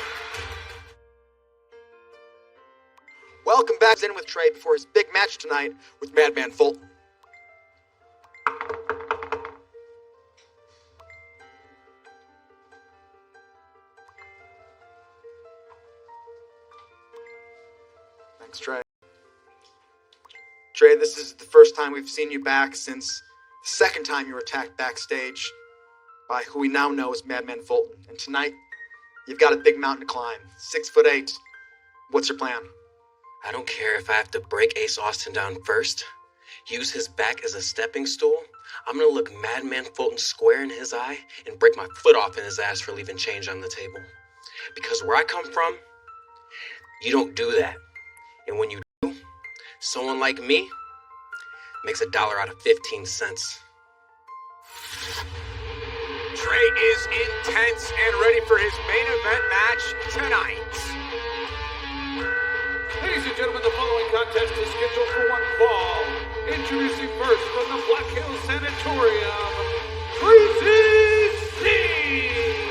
Welcome back in with Trey before his big match tonight with Madman Fulton. Thanks, Trey. Trey, this is the first time we've seen you back since the second time you were attacked backstage by who we now know as Madman Fulton. And tonight, you've got a big mountain to climb. 6'8". What's your plan? I don't care if I have to break Ace Austin down first, use his back as a stepping stool. I'm gonna look Madman Fulton square in his eye and break my foot off in his ass for leaving change on the table. Because where I come from, you don't do that. And when you do, someone like me makes $1 out of 15 cents. Trey is intense and ready for his main event match tonight. Ladies and gentlemen, the following contest is scheduled for one fall. Introducing first from the Black Hills Sanatorium, Crazy Steve.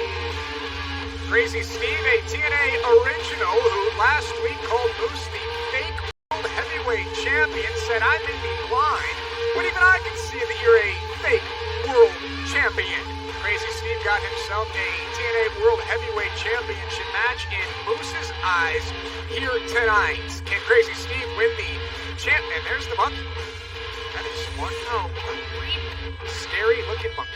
Crazy Steve, a TNA original who last week called Moose the fake World Heavyweight Champion, said, I may be blind, but even I can see that you're a fake World Champion. Crazy Steve got himself a TNA World Heavyweight Championship match in Moose's eyes here tonight. Can Crazy Steve win the champ? And there's the monkey. That is one scary looking monkey.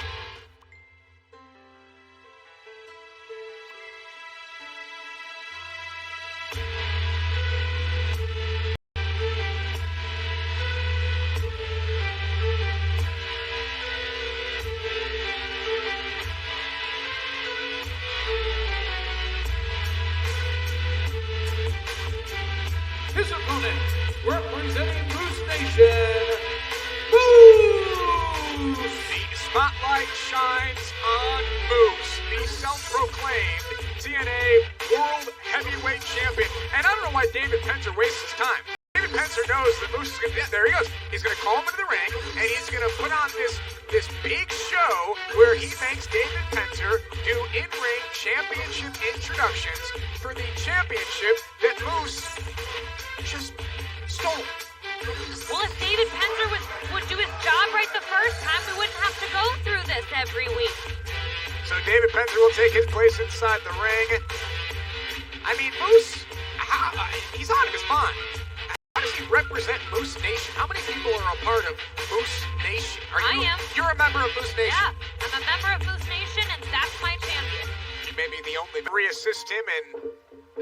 opponent, representing Moose Nation, Moose! The spotlight shines on Moose, the self-proclaimed TNA World Heavyweight Champion. And I don't know why David Penzer wastes his time. David Penzer knows that Moose is going to... There he goes. He's going to call him into the ring, and he's going to put on this big show where he makes David Penzer do in-ring championship introductions for the championship that Moose just stole. Well, if David Penzer would do his job right the first time, we wouldn't have to go through this every week. So David Penzer will take his place inside the ring. I mean, Moose, he's out of his mind. How does he represent Moose Nation? How many people are a part of Moose Nation? I am. You're a member of Moose Nation? Yeah, I'm a member of Moose Nation, and that's my champion. You may be the only member. Assist him in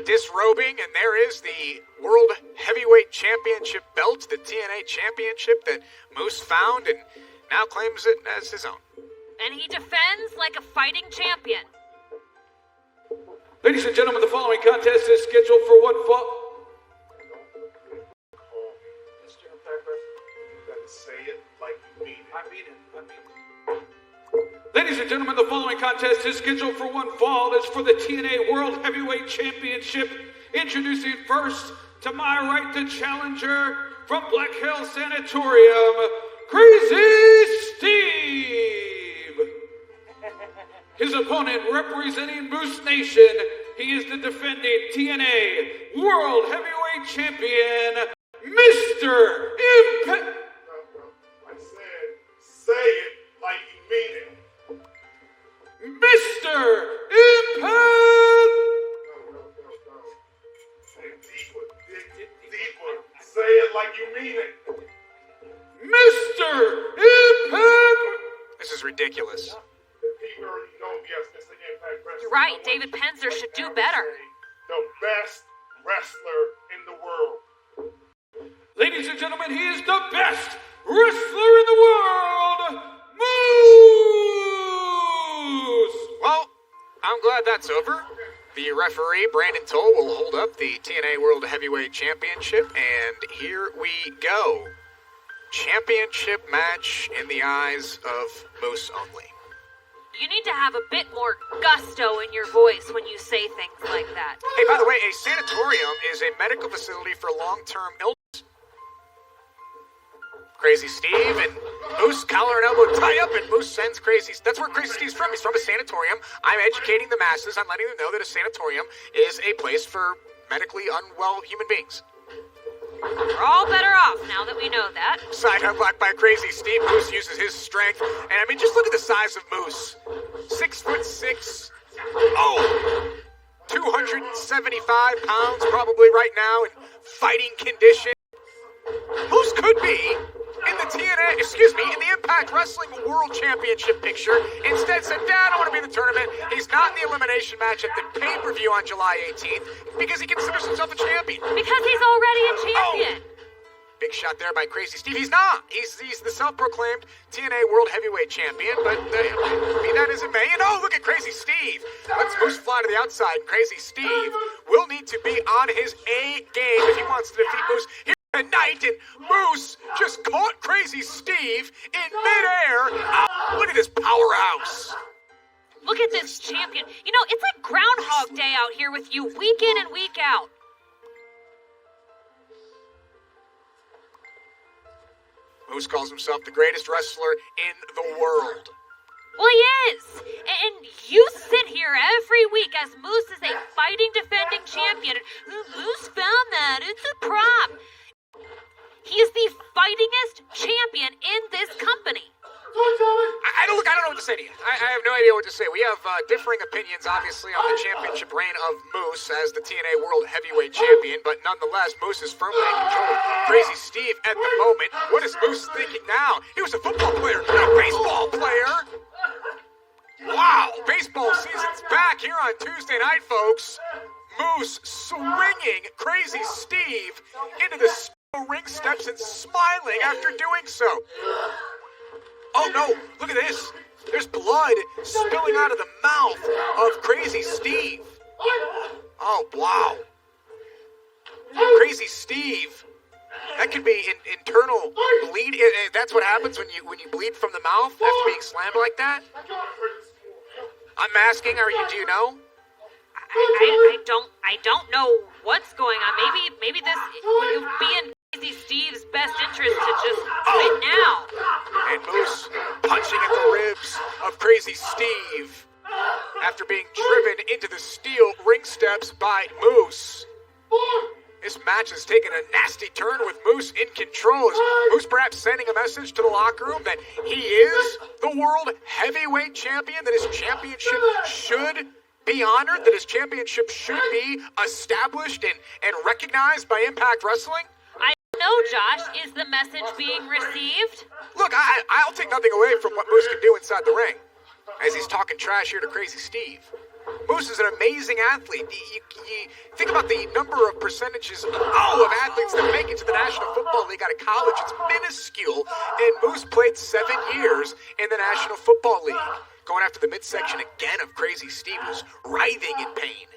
disrobing, and there is the World Heavyweight Championship belt, the TNA Championship that Moose found and now claims it as his own. And he defends like a fighting champion. Ladies and gentlemen, the following contest is scheduled for one fall. Say it like you mean it. I mean it. Ladies and gentlemen, the following contest is scheduled for one fall. It's for the TNA World Heavyweight Championship. Introducing first, to my right, the challenger from Black Hill Sanatorium, Crazy Steve. His opponent, representing Moose Nation, he is the defending TNA World Heavyweight Champion, Mr. Impact. Say it like you mean it. Mr. Impact! Deeper. Say it like you mean it. Mr. Impact! This is ridiculous. You're right, David Penzer should do better. The best wrestler in the world. Ladies and gentlemen, he is the best wrestler in the world, Moose! Well, I'm glad that's over. The referee, Brandon Toll, will hold up the TNA World Heavyweight Championship, and here we go. Championship match in the eyes of Moose only. You need to have a bit more gusto in your voice when you say things like that. Hey, by the way, a sanatorium is a medical facility for long-term illness. Crazy Steve and Moose collar and elbow tie up, and Moose sends Crazy. That's where Crazy Steve's from. He's from a sanatorium. I'm educating the masses. I'm letting them know that a sanatorium is a place for medically unwell human beings. We're all better off now that we know that. Side headlock by Crazy Steve. Moose uses his strength. And I mean, just look at the size of Moose. 6'6". Oh! 275 pounds probably right now in fighting condition. Moose could be in the in the Impact Wrestling World Championship picture. Instead said, Dad, I want to be in the tournament. He's not in the elimination match at the pay-per-view on July 18th because he considers himself a champion. Because he's already a champion. Oh. Big shot there by Crazy Steve. He's not. He's the self-proclaimed TNA World Heavyweight Champion, but be that as it may. And oh, look at Crazy Steve. Let's Moose fly to the outside. Crazy Steve will need to be on his A game if he wants to defeat Moose here tonight. And Moose just caught Crazy Steve in midair. Oh, look at this powerhouse. Look at this champion. You know, it's like Groundhog Day out here with you week in and week out. Moose calls himself the greatest wrestler in the world. Well, he is. And you sit here every week as Moose is a fighting defending champion. Moose found that. It's a prop. He is the fightingest champion in this company. I don't know what to say to you. I have no idea what to say. We have differing opinions, obviously, on the championship reign of Moose as the TNA World Heavyweight Champion, but nonetheless, Moose is firmly in control. Crazy Steve at the moment. What is Moose thinking now? He was a football player, not a baseball player. Wow, baseball season's back here on Tuesday night, folks. Moose swinging Crazy Steve into the ring steps and smiling after doing so. Oh no, look at this. There's blood spilling out of the mouth of Crazy Steve. Oh, wow. Crazy Steve. That could be internal bleed. That's what happens when you bleed from the mouth after being slammed like that. I'm asking. Do you know? I don't know what's going on. Maybe this would be in Crazy Steve's best interest to just quit now. And Moose punching at the ribs of Crazy Steve after being driven into the steel ring steps by Moose. This match has taken a nasty turn with Moose in control. Is Moose perhaps sending a message to the locker room that he is the world heavyweight champion, that his championship should be honored, that his championship should be established and recognized by Impact Wrestling? I don't know, Josh. Is the message being received? Look, I'll take nothing away from what Moose can do inside the ring, as he's talking trash here to Crazy Steve. Moose is an amazing athlete. You think about the number of percentages of athletes that make it to the National Football League out of college. It's minuscule, and Moose played 7 years in the National Football League. Going after the midsection again of Crazy Steve, who's writhing in pain.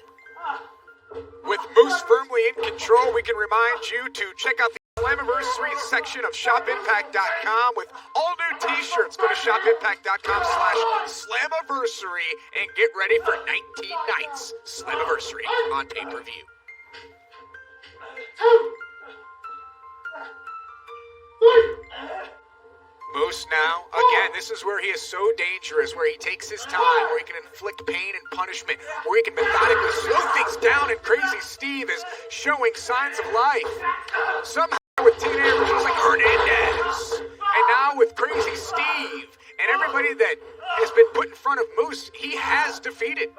With Moose firmly in control, we can remind you to check out the Slammiversary section of ShopImpact.com with all new t-shirts. Go to ShopImpact.com/Slammiversary and get ready for 19 Nights Slammiversary on pay-per-view. Moose now, again, this is where he is so dangerous, where he takes his time, where he can inflict pain and punishment, where he can methodically slow things down, and Crazy Steve is showing signs of life. Somehow with teenagers like Hernandez, and now with Crazy Steve, and everybody that has been put in front of Moose, he has defeated.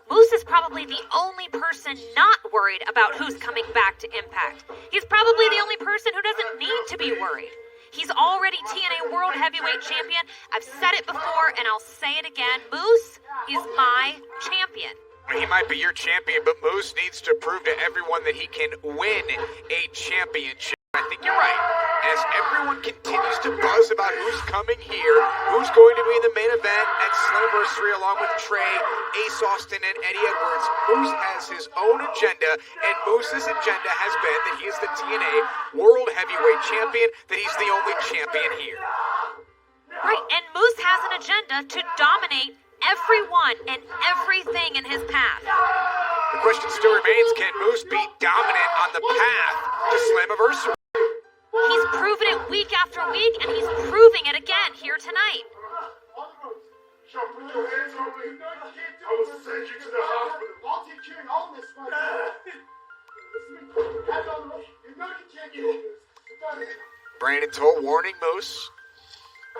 Moose is probably the only person not worried about who's coming back to Impact. He's probably the only person who doesn't need to be worried. He's already TNA World Heavyweight Champion. I've said it before, and I'll say it again. Moose is my champion. He might be your champion, but Moose needs to prove to everyone that he can win a championship. I think you're right. As everyone continues to buzz about who's coming here, who's going to be in the main event at Slammiversary along with Trey, Ace Austin, and Eddie Edwards, Moose has his own agenda, and Moose's agenda has been that he is the TNA World Heavyweight Champion, that he's the only champion here. Right, and Moose has an agenda to dominate everyone and everything in his path. The question still remains, can Moose be dominant on the path to Slammiversary? He's proven it week after week, and he's proving it again here tonight. Brandon Toll warning Moose,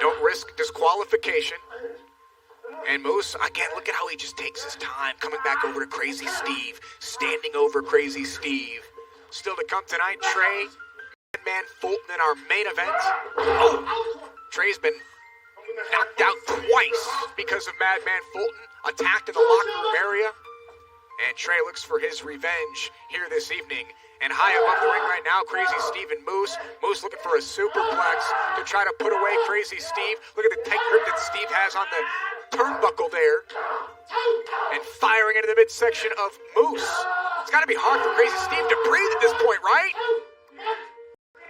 don't risk disqualification. And Moose, again, look at how he just takes his time, coming back over to Crazy Steve, standing over Crazy Steve. Still to come tonight, Trey, Madman Fulton in our main event. Trey's been knocked out twice because of Madman Fulton, attacked in the locker room area. And Trey looks for his revenge here this evening. And high above the ring right now, Crazy Steve and Moose. Moose looking for a superplex to try to put away Crazy Steve. Look at the tight grip that Steve has on the turnbuckle there. And firing into the midsection of Moose. It's got to be hard for Crazy Steve to breathe at this point, right?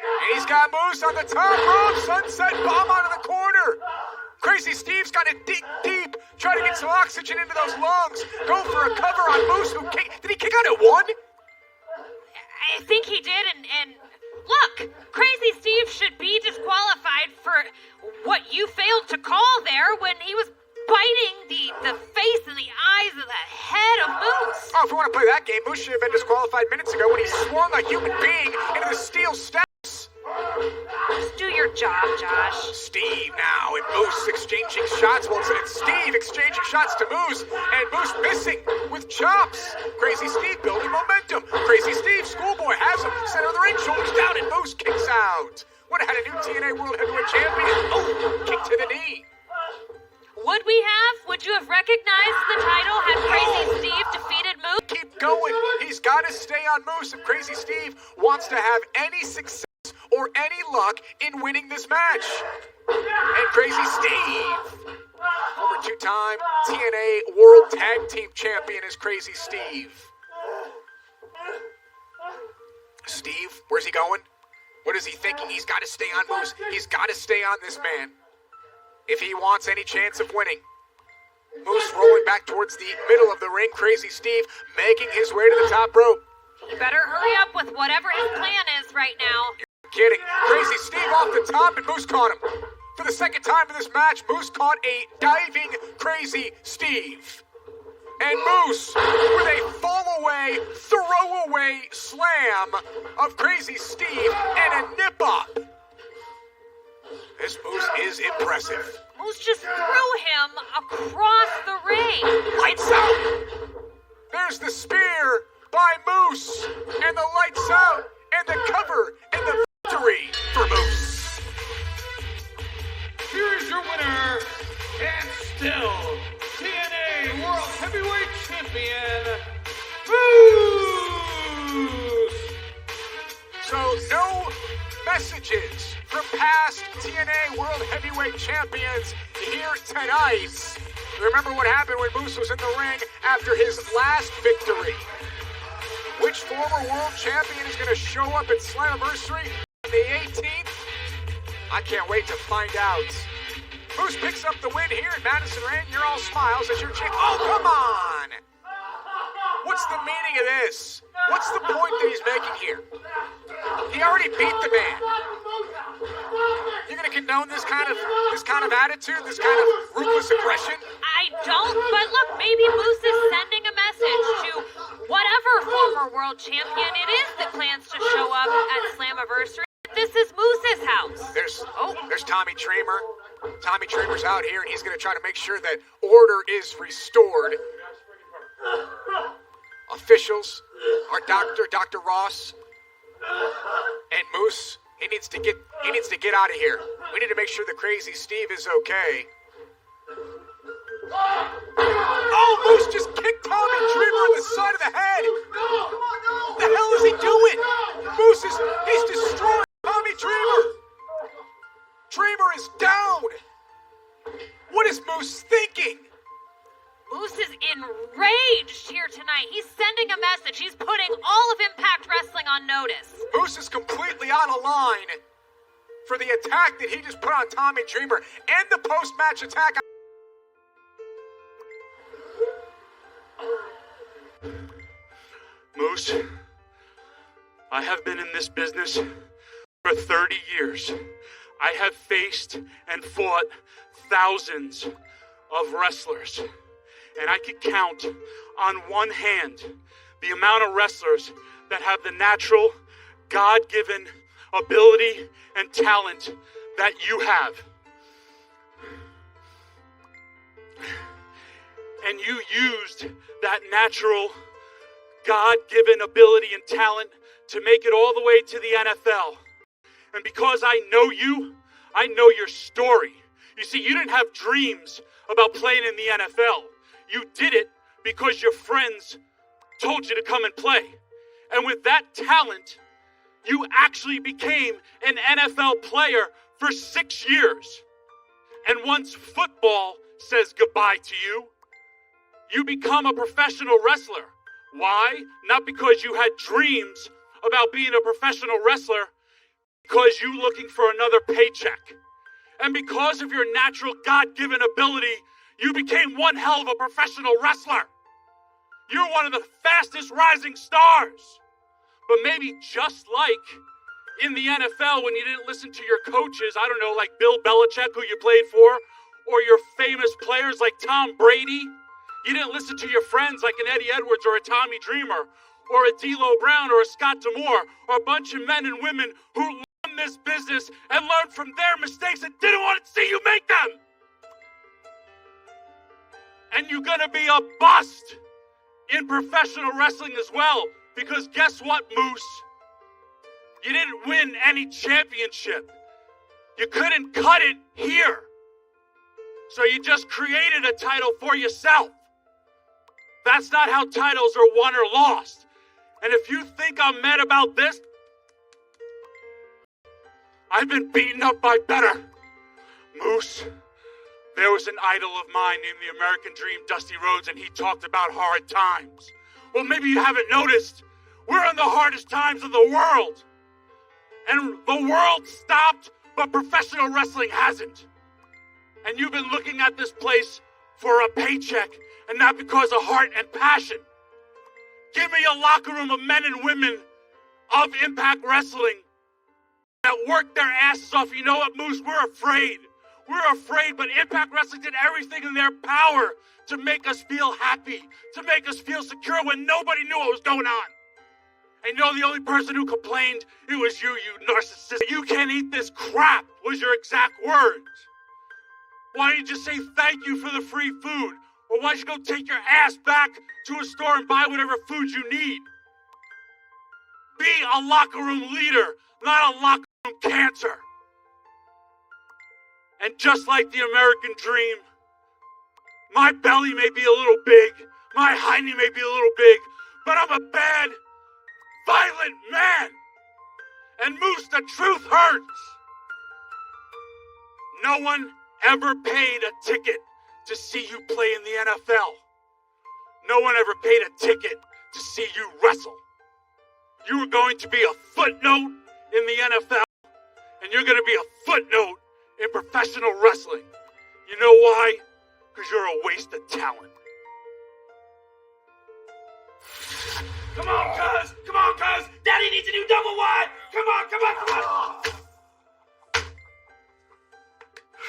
And he's got Moose on the top rope. Sunset bomb out of the corner. Crazy Steve's got to dig deep. Try to get some oxygen into those lungs. Go for a cover on Moose. Did he kick out at one? I think he did, and look, Crazy Steve should be disqualified for what you failed to call there when he was biting the face and the eyes of the head of Moose. Oh, if we want to play that game, Moose should have been disqualified minutes ago when he swung a human being into the steel steps. Just do your job, Josh. Steve now, and Moose exchanging shots. Well, it's Steve exchanging shots to Moose, and Moose missing with chops. Crazy Steve building momentum. Crazy Steve, schoolboy, has him. Center of the ring, shoulders down, and Moose kicks out. Would have had a new TNA World Heavyweight Champion. Kick to the knee. Would we have? Would you have recognized the title had Crazy Steve defeated Moose? Keep going. He's got to stay on Moose if Crazy Steve wants to have any success or any luck in winning this match. And Crazy Steve, former two-time TNA World Tag Team Champion, is Crazy Steve. Steve, where's he going? What is he thinking? He's got to stay on Moose. He's got to stay on this man if he wants any chance of winning. Moose rolling back towards the middle of the ring. Crazy Steve making his way to the top rope. You better hurry up with whatever his plan is right now. You're kidding. Crazy Steve off the top, and Moose caught him. For the second time in this match, Moose caught a diving Crazy Steve. And Moose, with a fall-away, throw-away slam of Crazy Steve and a nip-up. This Moose is impressive. Moose just threw him across the ring. Lights out! There's the spear by Moose, and the lights out, and the cover, and the victory for Moose. Here is your winner, and still TNA World Heavyweight Champion, Moose! So no messages from past TNA World Heavyweight Champions here tonight. Remember what happened when Moose was in the ring after his last victory. Which former world champion is going to show up at Slammiversary on the 18th? I can't wait to find out. Moose picks up the win here at Madison Rain. You're all smiles as your chick. Oh, come on! What's the meaning of this? What's the point that he's making here? He already beat the man. You're gonna condone this kind of attitude, this kind of ruthless aggression? I don't, but look, maybe Moose is sending a message to whatever former world champion it is that plans to show up at Slammiversary. This is Moose's house. There's Tommy Dreamer. Tommy Dreamer's out here, and he's gonna try to make sure that order is restored. Officials, our doctor, Dr. Ross, and Moose, he needs to get out of here. We need to make sure the Crazy Steve is okay. Oh, Moose just kicked Tommy Dreamer on the side of the head. What the hell is he doing? Moose he's destroying Tommy Dreamer. Dreamer is down. What is Moose thinking? Moose is enraged here tonight. He's sending a message. He's putting all of Impact Wrestling on notice. Moose is completely out of line for the attack that he just put on Tommy Dreamer and the post-match attack. Moose, I have been in this business for 30 years. I have faced and fought thousands of wrestlers. And I could count on one hand the amount of wrestlers that have the natural, God-given ability and talent that you have. And you used that natural, God-given ability and talent to make it all the way to the NFL. And because I know you, I know your story. You see, you didn't have dreams about playing in the NFL. You did it because your friends told you to come and play. And with that talent, you actually became an NFL player for 6 years. And once football says goodbye to you, you become a professional wrestler. Why? Not because you had dreams about being a professional wrestler, because you looking for another paycheck. And because of your natural God-given ability, you became one hell of a professional wrestler. You're one of the fastest rising stars. But maybe just like in the NFL when you didn't listen to your coaches, I don't know, like Bill Belichick, who you played for, or your famous players like Tom Brady, you didn't listen to your friends like an Eddie Edwards or a Tommy Dreamer, or a D'Lo Brown or a Scott D'Amore, or a bunch of men and women who learned this business and learned from their mistakes and didn't want to see you make them. And you're gonna be a bust in professional wrestling as well. Because guess what, Moose? You didn't win any championship. You couldn't cut it here. So you just created a title for yourself. That's not how titles are won or lost. And if you think I'm mad about this, I've been beaten up by better. Moose, there was an idol of mine named the American Dream, Dusty Rhodes, and he talked about hard times. Well, maybe you haven't noticed. We're in the hardest times of the world. And the world stopped, but professional wrestling hasn't. And you've been looking at this place for a paycheck and not because of heart and passion. Give me a locker room of men and women of Impact Wrestling that work their asses off. You know what, Moose? We're afraid. We're afraid, but Impact Wrestling did everything in their power to make us feel happy, to make us feel secure when nobody knew what was going on. And you know the only person who complained? It was you narcissist. You can't eat this crap, was your exact words. Why don't you just say thank you for the free food? Or why don't you go take your ass back to a store and buy whatever food you need? Be a locker room leader, not a locker room cancer. And just like the American dream, my belly may be a little big, my hiney may be a little big, but I'm a bad, violent man. And Moose, the truth hurts. No one ever paid a ticket to see you play in the NFL. No one ever paid a ticket to see you wrestle. You were going to be a footnote in the NFL, and you're going to be a footnote in professional wrestling. You know why? Because you're a waste of talent. Come on, cuz! Come on, cuz! Daddy needs a new double wide! Come on, come on, come on!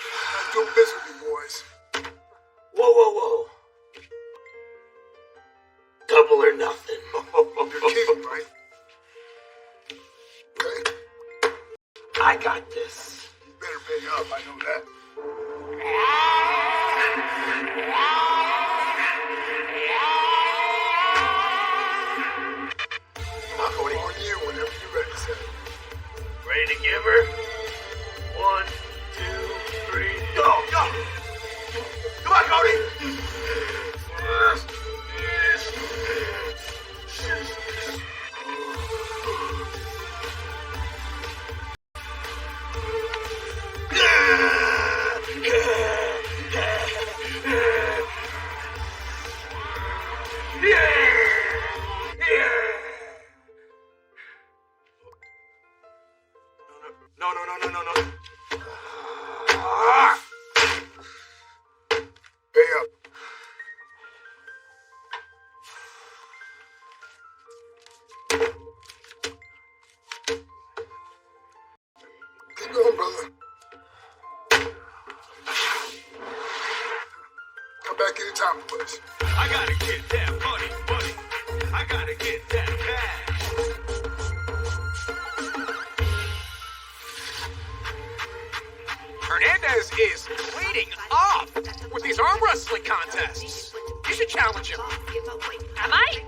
I'm doing business with you boys. Whoa. Double or nothing. You're kidding, right? Okay? I got this. You better pay up, I know that. I'm voting on you whenever you're ready, sir. Ready to give her? 1, 2, 3, go! Come on, Cody! No. Pay up. Keep going, brother. Come back anytime, please. I gotta get that money. I gotta get that cash. Hernandez is cleaning up with these arm wrestling contests. You should challenge him. Am I?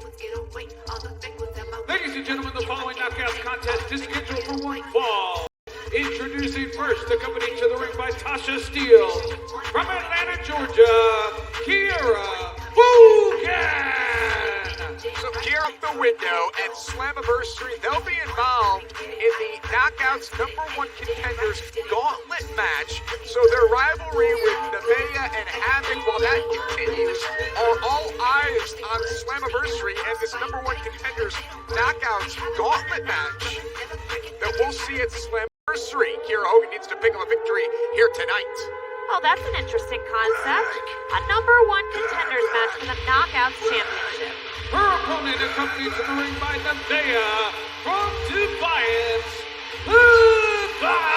Ladies and gentlemen, the following knockout contest is scheduled for one fall. Introducing first, accompanied to the ring by Tasha Steele. From Atlanta, Georgia, Kiera Hogan. So gear up the window and Slammiversary. They'll be involved in the Knockouts #1 Contenders Gauntlet match. So their rivalry with Nevaeh and Havoc, while that continues, are all eyes on Slammiversary and this #1 Contenders Knockouts Gauntlet match that we'll see at Slammiversary. Kiera Hogan needs to pick up a victory here tonight. Oh, that's an interesting concept. A #1 contenders match for the Knockouts Championship. Her opponent accompanied to the ring by Nevaeh from Defiance, Impact.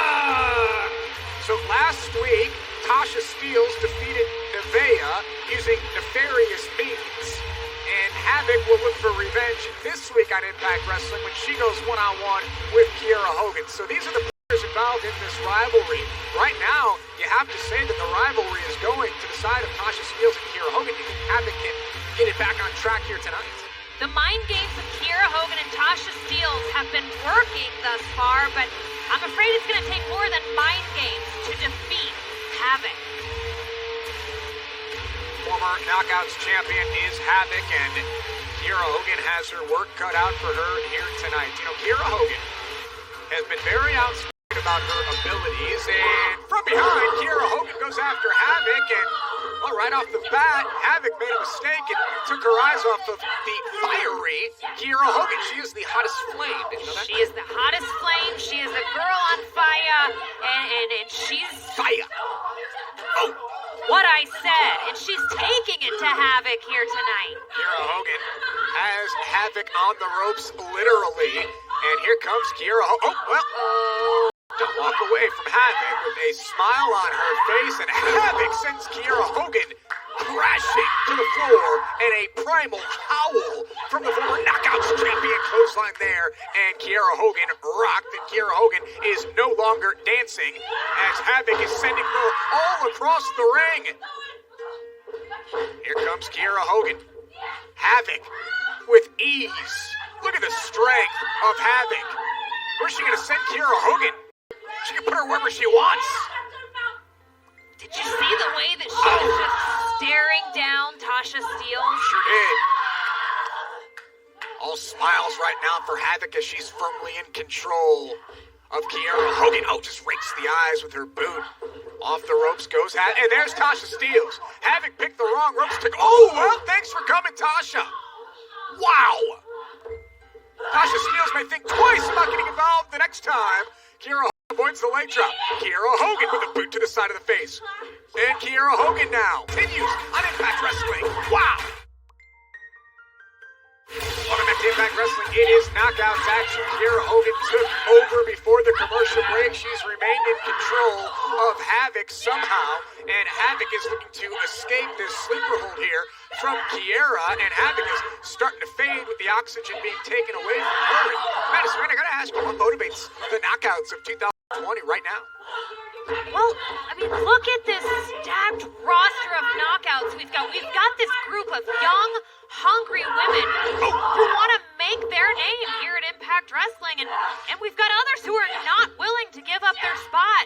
So last week, Tasha Steele defeated Nevaeh using nefarious means. And Havoc will look for revenge this week on Impact Wrestling when she goes one-on-one with Kiera Hogan. So these are the players involved in this rivalry. Right now, you have to say that the rivalry is going to the side of Tasha Steele and Kiera Hogan. Do you think Havoc can get it back on track here tonight? The mind games of Kiera Hogan and Tasha Steele have been working thus far, but I'm afraid it's going to take more than mind games to defeat Havoc. Former Knockouts champion is Havoc, and Kiera Hogan has her work cut out for her here tonight. You know, Kiera Hogan has been very outspoken about her abilities, and from behind, Kiera Hogan goes after Havoc, and Well, right off the bat, Havoc made a mistake and took her eyes off of the fiery Kiera Hogan. She is the hottest flame. Did you know that? She is the hottest flame. She is a girl on fire, and she's fire. Oh, what I said, and she's taking it to Havoc here tonight. Kiera Hogan has Havoc on the ropes, literally, and here comes Kiera Hogan. Oh, well. Don't walk away from Havoc with a smile on her face, and Havoc sends Kiera Hogan crashing to the floor, and a primal howl from the former Knockouts champion clothesline there, and Kiera Hogan rocked, and Kiera Hogan is no longer dancing as Havoc is sending her all across the ring. Here comes Kiera Hogan. Havoc with ease. Look at the strength of Havoc. Where's she going to send Kiera Hogan? She can put her wherever she wants. Did you see the way that she was just staring down Tasha Steelz? Sure did. All smiles right now for Havoc as she's firmly in control of Kiera Hogan. Oh, just rakes the eyes with her boot. Off the ropes goes Havoc. And there's Tasha Steelz. Havoc picked the wrong ropes to go. Oh, well, thanks for coming, Tasha. Wow. Tasha Steelz may think twice about getting involved the next time. Kiera Hogan avoids the leg drop. Kiera Hogan with a boot to the side of the face. And Kiera Hogan now continues on Impact Wrestling. Wow. Welcome back to Impact Wrestling. It is Knockouts action. Kiera Hogan took over before the commercial break. She's remained in control of Havoc somehow, and Havoc is looking to escape this sleeper hold here from Kiera, and Havoc is starting to fade with the oxygen being taken away from her. Madison, I gotta ask you, what motivates the Knockouts of 2020 right now? Well, I mean, look at this stacked roster of knockouts we've got. We've got this group of young, hungry women who want to make their name here at Impact Wrestling, and we've got others who are not willing to give up their spot.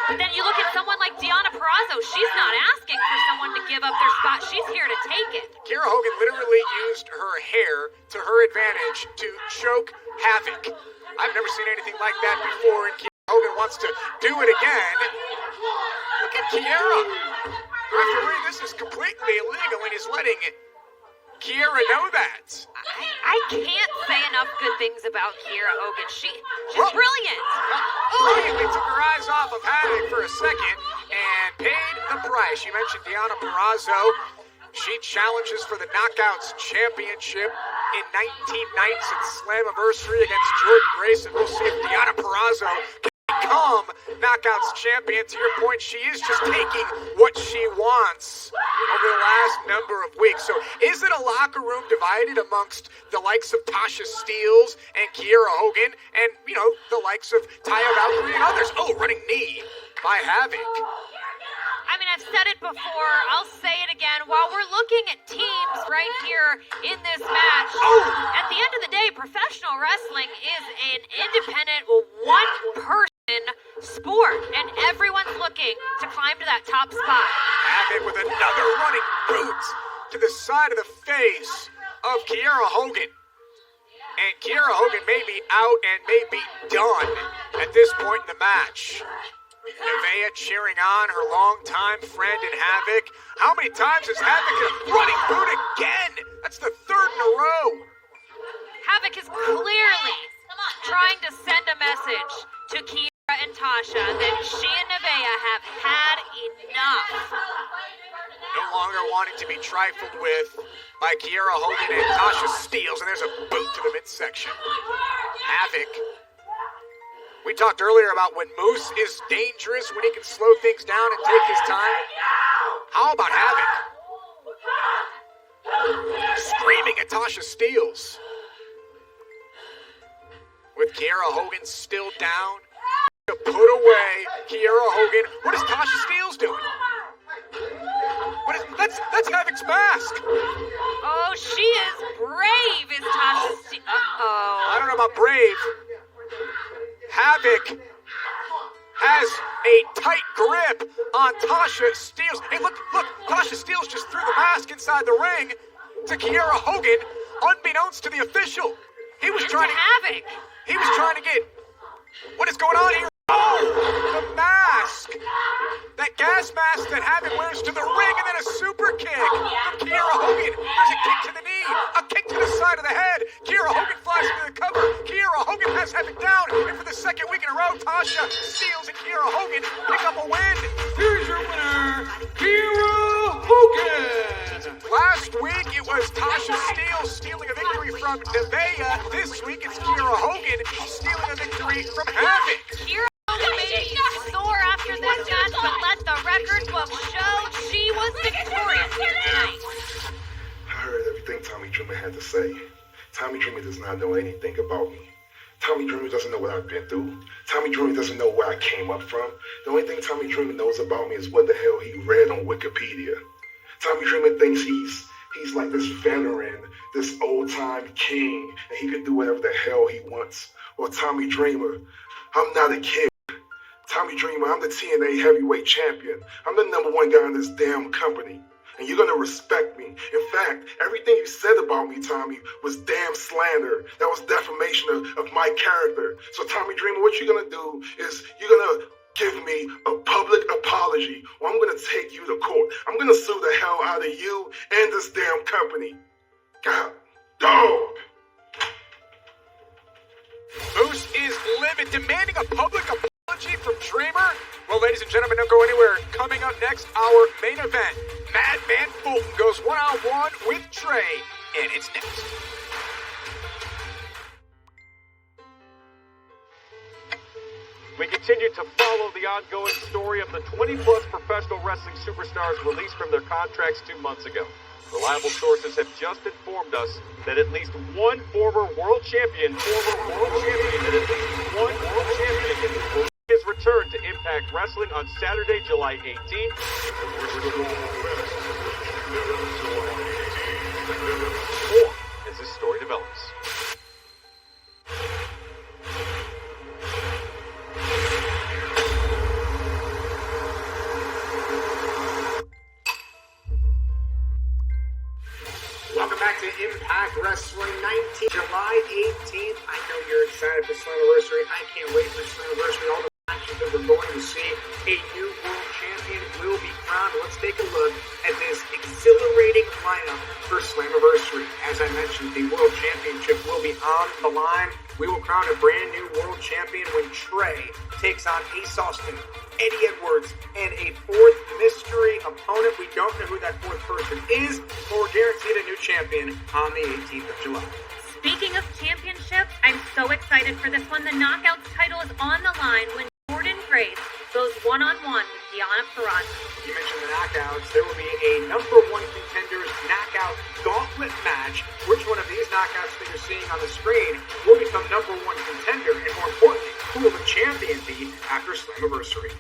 But then you look at someone like Deonna Purrazzo. She's not asking for someone to give up their spot. She's here to take it. Kiera Hogan literally used her hair to her advantage to choke Havoc. I've never seen anything like that before, and Hogan wants to do it again. Look at Kiera. Referee, this is completely illegal, and he's letting Kiera know that. I can't say enough good things about Kiera Hogan. She's brilliant. Brilliantly took her eyes off of Havoc for a second and paid the price. You mentioned Deonna Purrazzo. She challenges for the Knockouts Championship in 19 nights at Slammiversary against Jordan Grace, and we'll see if Deonna Purrazzo can become Knockouts champion. To your point, she is just taking what she wants over the last number of weeks. So is it a locker room divided amongst the likes of Tasha Steelz and Kiera Hogan and, you know, the likes of Taya Valkyrie and others? Oh, running knee by Havoc. I mean, I've said it before, I'll say it again. While we're looking at teams right here in this match, at the end of the day, professional wrestling is an independent, one-person sport, and everyone's looking to climb to that top spot. Havoc with another running boot to the side of the face of Kiera Hogan. And Kiera Hogan may be out and may be done at this point in the match. Nevaeh cheering on her longtime friend in Havoc. How many times has Havoc running boot again? That's the third in a row. Havoc is clearly trying to send a message to Kiera and Tasha that she and Nevaeh have had enough. No longer wanting to be trifled with by Kiera Hogan and Tasha Steelz, and there's a boot to the midsection. Havoc. We talked earlier about when Moose is dangerous, when he can slow things down and take his time. How about Havoc? Screaming at Tasha Steelz. With Kiera Hogan still down. To put away Kiera Hogan. What is Tasha Steelz doing? That's Havoc's mask. Oh, she is brave, is Tasha Steelz. Uh-oh. I don't know about brave. Havoc has a tight grip on Tasha Steelz. Hey, look, Tasha Steelz just threw the mask inside the ring to Kiera Hogan, unbeknownst to the official. He was trying to Havoc. He was trying to get what is going on here? Oh, the mask that gas mask that Havoc wears to the ring, and then a super kick from Kiera Hogan. There's a kick to the knee, a kick to the side of the head. Kiera Hogan flies into the cover. Kiera Hogan has Havoc down, and for the second week in a row, Tasha Steelz and Kiera Hogan pick up a win. Here's your winner, Kiera Hogan. Last week, it was Tasha Steelz stealing a victory from Nevaeh. This week, it's Kiera Hogan stealing a victory from Havoc. Kiera Hogan may be sore after this match, but let the record book show she was victorious here tonight. I heard everything Tommy Dreamer had to say. Tommy Dreamer does not know anything about me. Tommy Dreamer doesn't know what I've been through. Tommy Dreamer doesn't know where I came up from. The only thing Tommy Dreamer knows about me is what the hell he read on Wikipedia. Tommy Dreamer thinks he's like this veteran, this old-time king, and he can do whatever the hell he wants. Well, Tommy Dreamer, I'm not a kid. Tommy Dreamer, I'm the TNA heavyweight champion. I'm the #1 guy in this damn company. And you're gonna respect me. In fact, everything you said about me, Tommy, was damn slander. That was defamation of my character. So Tommy Dreamer, what you're gonna do is you're gonna give me a public apology, or I'm gonna take you to court. I'm gonna sue the hell out of you and this damn company. God, dog. Moose is livid, demanding a public apology from Dreamer. Well, ladies and gentlemen, don't go anywhere. Coming up next, our main event. Madman Fulton goes one-on-one with Trey, and it's next. We continue to follow the ongoing story of the 20-plus professional wrestling superstars released from their contracts 2 months ago. Reliable sources have just informed us that at least one former world champion will make his return to Impact Wrestling on Saturday, July 18th. More as this story develops. Welcome back to Impact Wrestling 19, July 18th. I know you're excited for Slammiversary. I can't wait for Slammiversary. All the matches that we're going to see. A new world champion will be crowned. Let's take a look at this exhilarating lineup for Slammiversary. As I mentioned, the World Championship will be on the line. We will crown a brand new world champion when Trey takes on Ace Austin, Eddie Edwards, and a fourth mystery opponent. We don't know who that fourth person is, but we're guaranteed a new champion on the 18th of July. Speaking of championships, I'm so excited for this one. The Knockouts title is on the line when Jordan Grace goes one-on-one with Deonna Purrazzo. You mentioned the Knockouts. There will be a #1 contenders knockout gauntlet match. Which one of these knockouts that you're seeing on the screen will become #1 contender? And more importantly, who will the champion be after Slammiversary?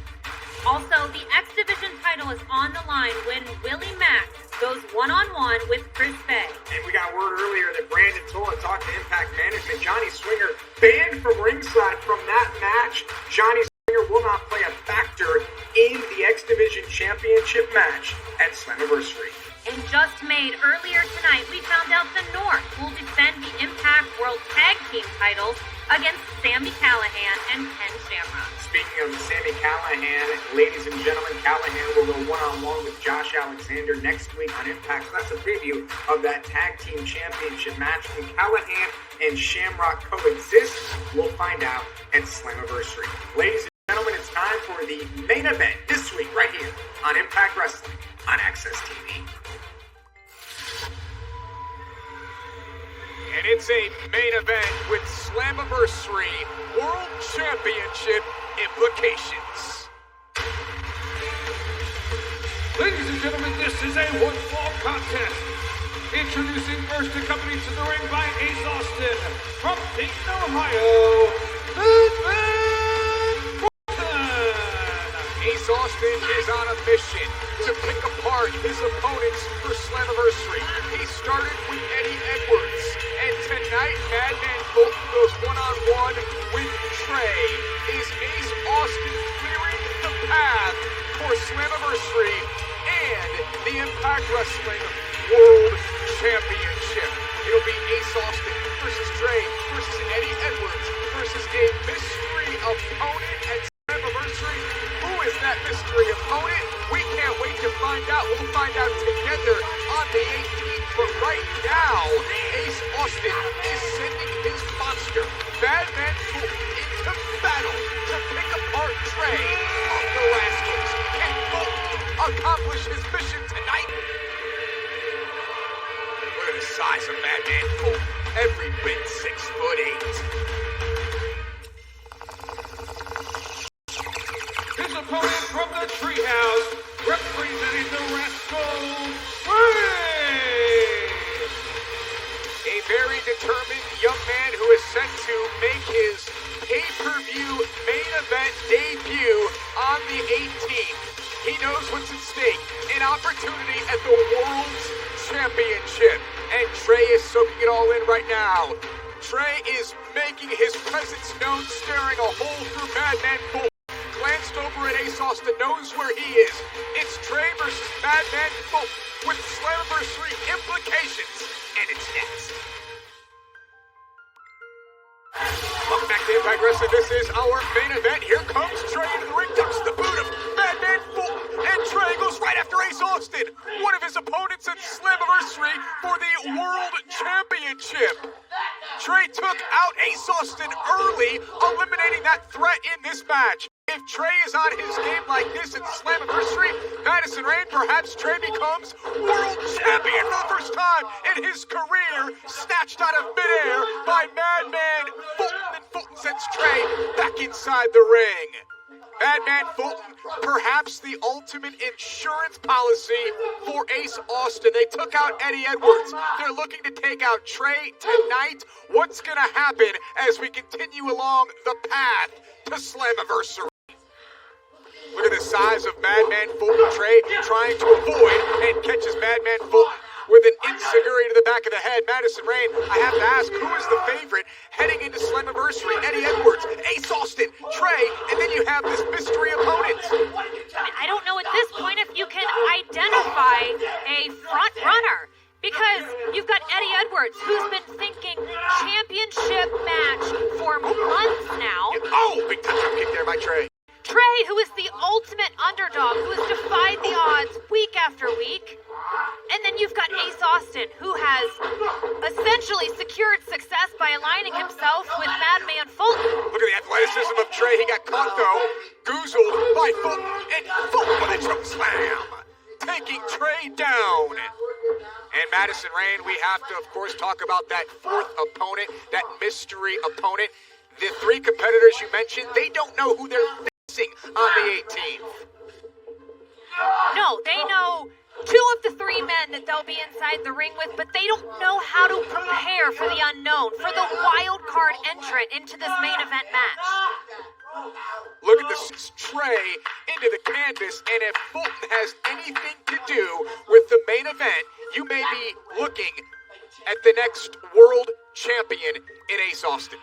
Also, the X Division title is on the line when Willie Mack goes one-on-one with Chris Bay. And we got word earlier that Brandon Tola talked to Impact Management. Johnny Swinger banned from ringside from that match. Johnny Swinger will not play a factor in the X Division Championship match at Slammiversary. And just made earlier tonight, we found out the North will defend the Impact World Tag Team titles against Sami Callihan and Ken Shamrock. Speaking of Sami Callihan, ladies and gentlemen, Callihan will go one-on-one with Josh Alexander next week on Impact. So that's a preview of that Tag Team Championship match. Can Callihan and Shamrock coexist? We'll find out at Slammiversary. Ladies and gentlemen, it's time for the main event this week right here on Impact Wrestling on Access TV. And it's a main event with Slammiversary World Championship implications. Ladies and gentlemen, this is a one-fall contest. Introducing first, accompanied to the ring by Ace Austin from Dayton, Ohio, Madman Fulton. Ace Austin is on a mission to pick apart his opponents for Slammiversary. He started with Eddie Edwards, and tonight Madman Fulton goes one-on-one with Trey. Is Ace Austin clearing the path for Slammiversary and the Impact Wrestling World Championship? It'll be Ace Austin versus Trey versus Eddie Edwards versus a mystery opponent at Slammiversary. Who is that mystery opponent? find out together on the 18th. But right now, Ace Austin is sending his monster, Madman Fulton, into battle to pick apart Trey of the Rascals. Can Fulton accomplish his mission tonight? Look at the size of Madman Fulton. Every bit 6'8". His opponent from the Treehouse, representing the Rascals, Ray! A very determined young man who is set to make his pay-per-view main event debut on the 18th. He knows what's at stake, an opportunity at the World's Championship. And Trey is soaking it all in right now. Trey is making his presence known, staring a hole through Madman Fulton. Glanced over at Ace Austin, knows where he is. It's Trey versus Madman Fulton with Slammiversary implications. And it's next. Welcome back to Impact Wrestling. This is our main event. Here comes Trey into the ring, ducks the boot of Madman Fulton, and Trey goes right after Ace Austin, one of his opponents at Slammiversary for the World Championship. Trey took out Ace Austin early, eliminating that threat in this match. If Trey is on his game like this at Slammiversary, Madison Rain, perhaps Trey becomes world champion for the first time in his career, snatched out of midair by Madman Fulton, and Fulton sends Trey back inside the ring. Madman Fulton, perhaps the ultimate insurance policy for Ace Austin. They took out Eddie Edwards. They're looking to take out Trey tonight. What's going to happen as we continue along the path to Slammiversary? Look at the size of Madman Fulton. Trey trying to avoid and catches Madman Fulton with an enziguri to the back of the head. Madison Rain, I have to ask, who is the favorite heading into Slammiversary? Eddie Edwards, Ace Austin, Trey, and then you have this mystery opponent. I don't know at this point if you can identify a front runner. Because you've got Eddie Edwards, who's been thinking championship match for months now. Oh, big time kick there by Trey. Trey, who is the ultimate underdog, who has defied the odds week after week. And then you've got Ace Austin, who has essentially secured success by aligning himself with Madman Fulton. Look at the athleticism of Trey. He got caught, though. Goozled by Fulton, and Fulton with a choke slam, taking Trey down. And Madison Rain, we have to, of course, talk about that fourth opponent, that mystery opponent. The three competitors you mentioned, they don't know who they're facing on the 18th. No, they know two of the three men that they'll be inside the ring with, but they don't know how to prepare for the unknown, for the wild card entrant into this main event match. Look at this Trey into the canvas, and if Fulton has anything to do with the main event, you may be looking at the next world champion in Ace Austin.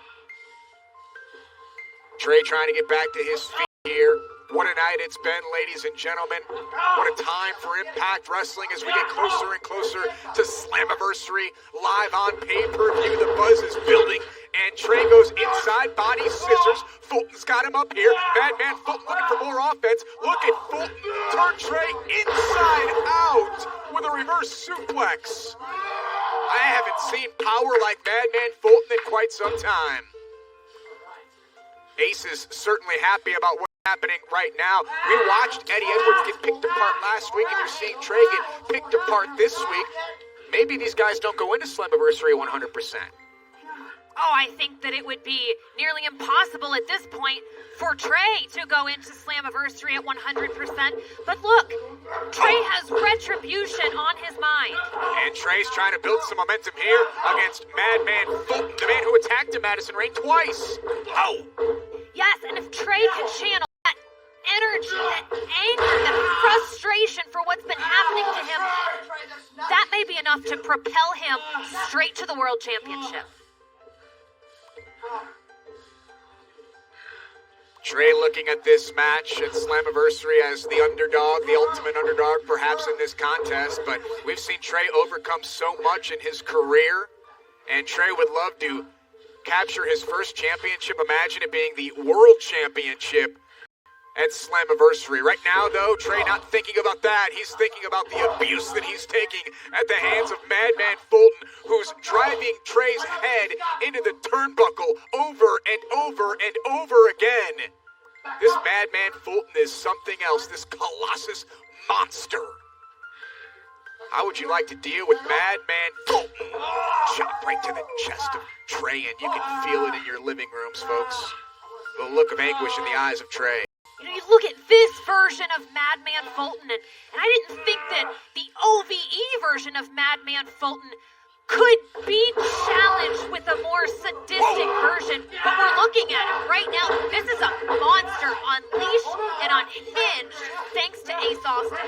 Trey trying to get back to his feet here. What a night it's been, ladies and gentlemen. What a time for Impact Wrestling as we get closer and closer to Slammiversary live on pay-per-view. The buzz is building, and Trey goes inside, body scissors. Fulton's got him up here. Madman Fulton looking for more offense. Look at Fulton turn Trey inside out with a reverse suplex. I haven't seen power like Madman Fulton in quite some time. Ace is certainly happy about what's happening right now. We watched Eddie Edwards get picked apart last week, and you're seeing Trey get picked apart this week. Maybe these guys don't go into Slammiversary 100%. Oh, I think that it would be nearly impossible at this point for Trey to go into Slammiversary at 100%. But look, Trey has retribution on his mind. And Trey's trying to build some momentum here against Madman Fulton, the man who attacked him, Madison Rain, twice. Oh! Yes, and if Trey can channel that energy, that anger, that frustration for what's been happening to him, that may be enough to propel him straight to the World Championship. Trey looking at this match at Slammiversary as the underdog, the ultimate underdog perhaps in this contest, but we've seen Trey overcome so much in his career, and Trey would love to capture his first championship. Imagine it being the World Championship at Slammiversary. Right now, though, Trey not thinking about that. He's thinking about the abuse that he's taking at the hands of Madman Fulton, who's driving Trey's head into the turnbuckle over and over and over again. This Madman Fulton is something else, this Colossus monster. How would you like to deal with Madman Fulton? Chop right to the chest of Trey, and you can feel it in your living rooms, folks. The look of anguish in the eyes of Trey. You know, you look at this version of Madman Fulton, and I didn't think that the OVE version of Madman Fulton could be challenged with a more sadistic version, but we're looking at it right now. This is a monster on leash and unhinged, thanks to Ace Austin.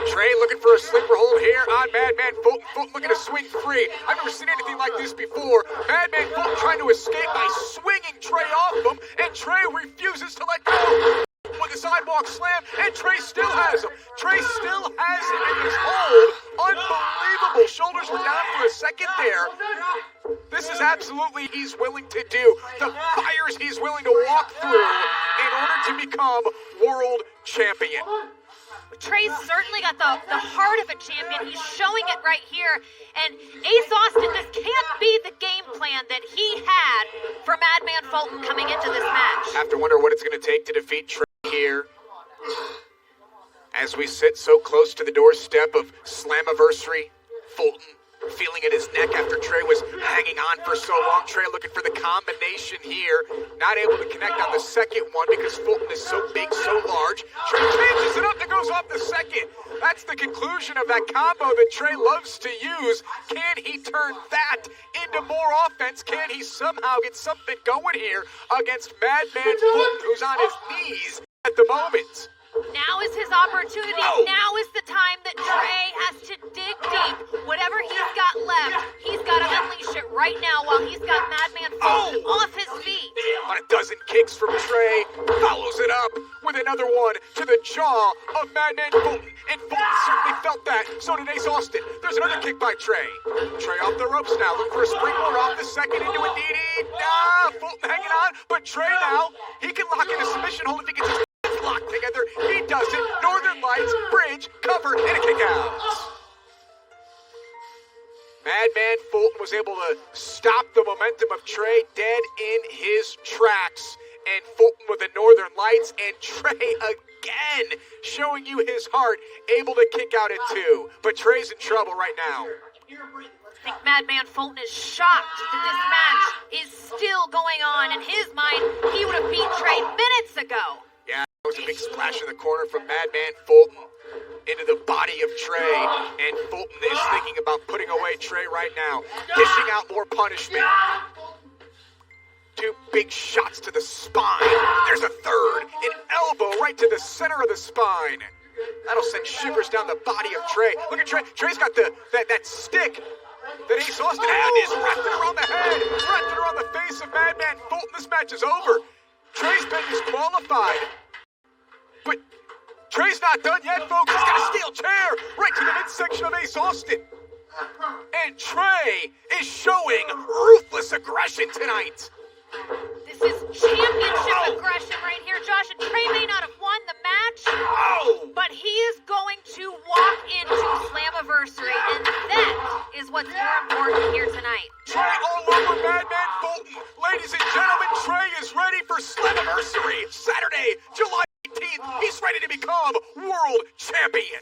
Trey looking for a sleeper hold here on Madman Fulton. Fulton looking to swing free. I've never seen anything like this before. Madman Fulton trying to escape by swinging Trey off him, and Trey refuses to let go. With a sidewalk slam, and Trey still has him. Trey still has him in his hold. Unbelievable. Shoulders were down for a second there. This is absolutely he's willing to do. The fires he's willing to walk through in order to become world champion. Trey's certainly got the heart of a champion. He's showing it right here. And Ace Austin, this can't be the game plan that he had for Madman Fulton coming into this match. Have to wonder what it's going to take to defeat Trey here. As we sit so close to the doorstep of Slammiversary, Fulton feeling at his neck after Trey was hanging on for so long. Trey looking for the combination here. Not able to connect on the second one because Fulton is so big, so large. Trey changes it up and goes off the second. That's the conclusion of that combo that Trey loves to use. Can he turn that into more offense? Can he somehow get something going here against Madman Fulton, who's on his knees at the moment? Now is his opportunity. Oh. Now is the time that Trey has to dig deep. Whatever he's got left, he's got to unleash it right now while he's got Madman Fulton off his feet. On a dozen kicks from Trey, follows it up with another one to the jaw of Madman Fulton. And Fulton certainly felt that. So did Ace Austin. There's another kick by Trey. Trey off the ropes now. Looking for a springboard off the second into a DD. Fulton hanging on. But Trey now, he can lock in a submission hold if he gets his locked together. He does it. Northern Lights, bridge, cover, and a kick out. Madman Fulton was able to stop the momentum of Trey dead in his tracks. And Fulton with the Northern Lights, and Trey again showing you his heart, able to kick out at two. But Trey's in trouble right now. I think Madman Fulton is shocked that this match is still going on. In his mind, he would have beat Trey minutes ago. Yeah, there was a big splash in the corner from Madman Fulton into the body of Trey, and Fulton is thinking about putting away Trey right now, dishing out more punishment. Two big shots to the spine. There's a third, an elbow right to the center of the spine. That'll send shivers down the body of Trey. Look at Trey. Trey's got that stick that Ace Austin had, is wrapped it around the head, wrapped it around the face of Madman Fulton. This match is over. Trey's been disqualified. But Trey's not done yet, folks. He's got a steel chair right to the midsection of Ace Austin. And Trey is showing ruthless aggression tonight. This is championship aggression right here, Josh. And Trey may not have won the match, but he is going to walk into Slammiversary, and that is what's more important here tonight. Trey all over Madman Fulton. Ladies and gentlemen, Trey is ready for Slammiversary. Saturday, July 18th. He's ready to become world champion.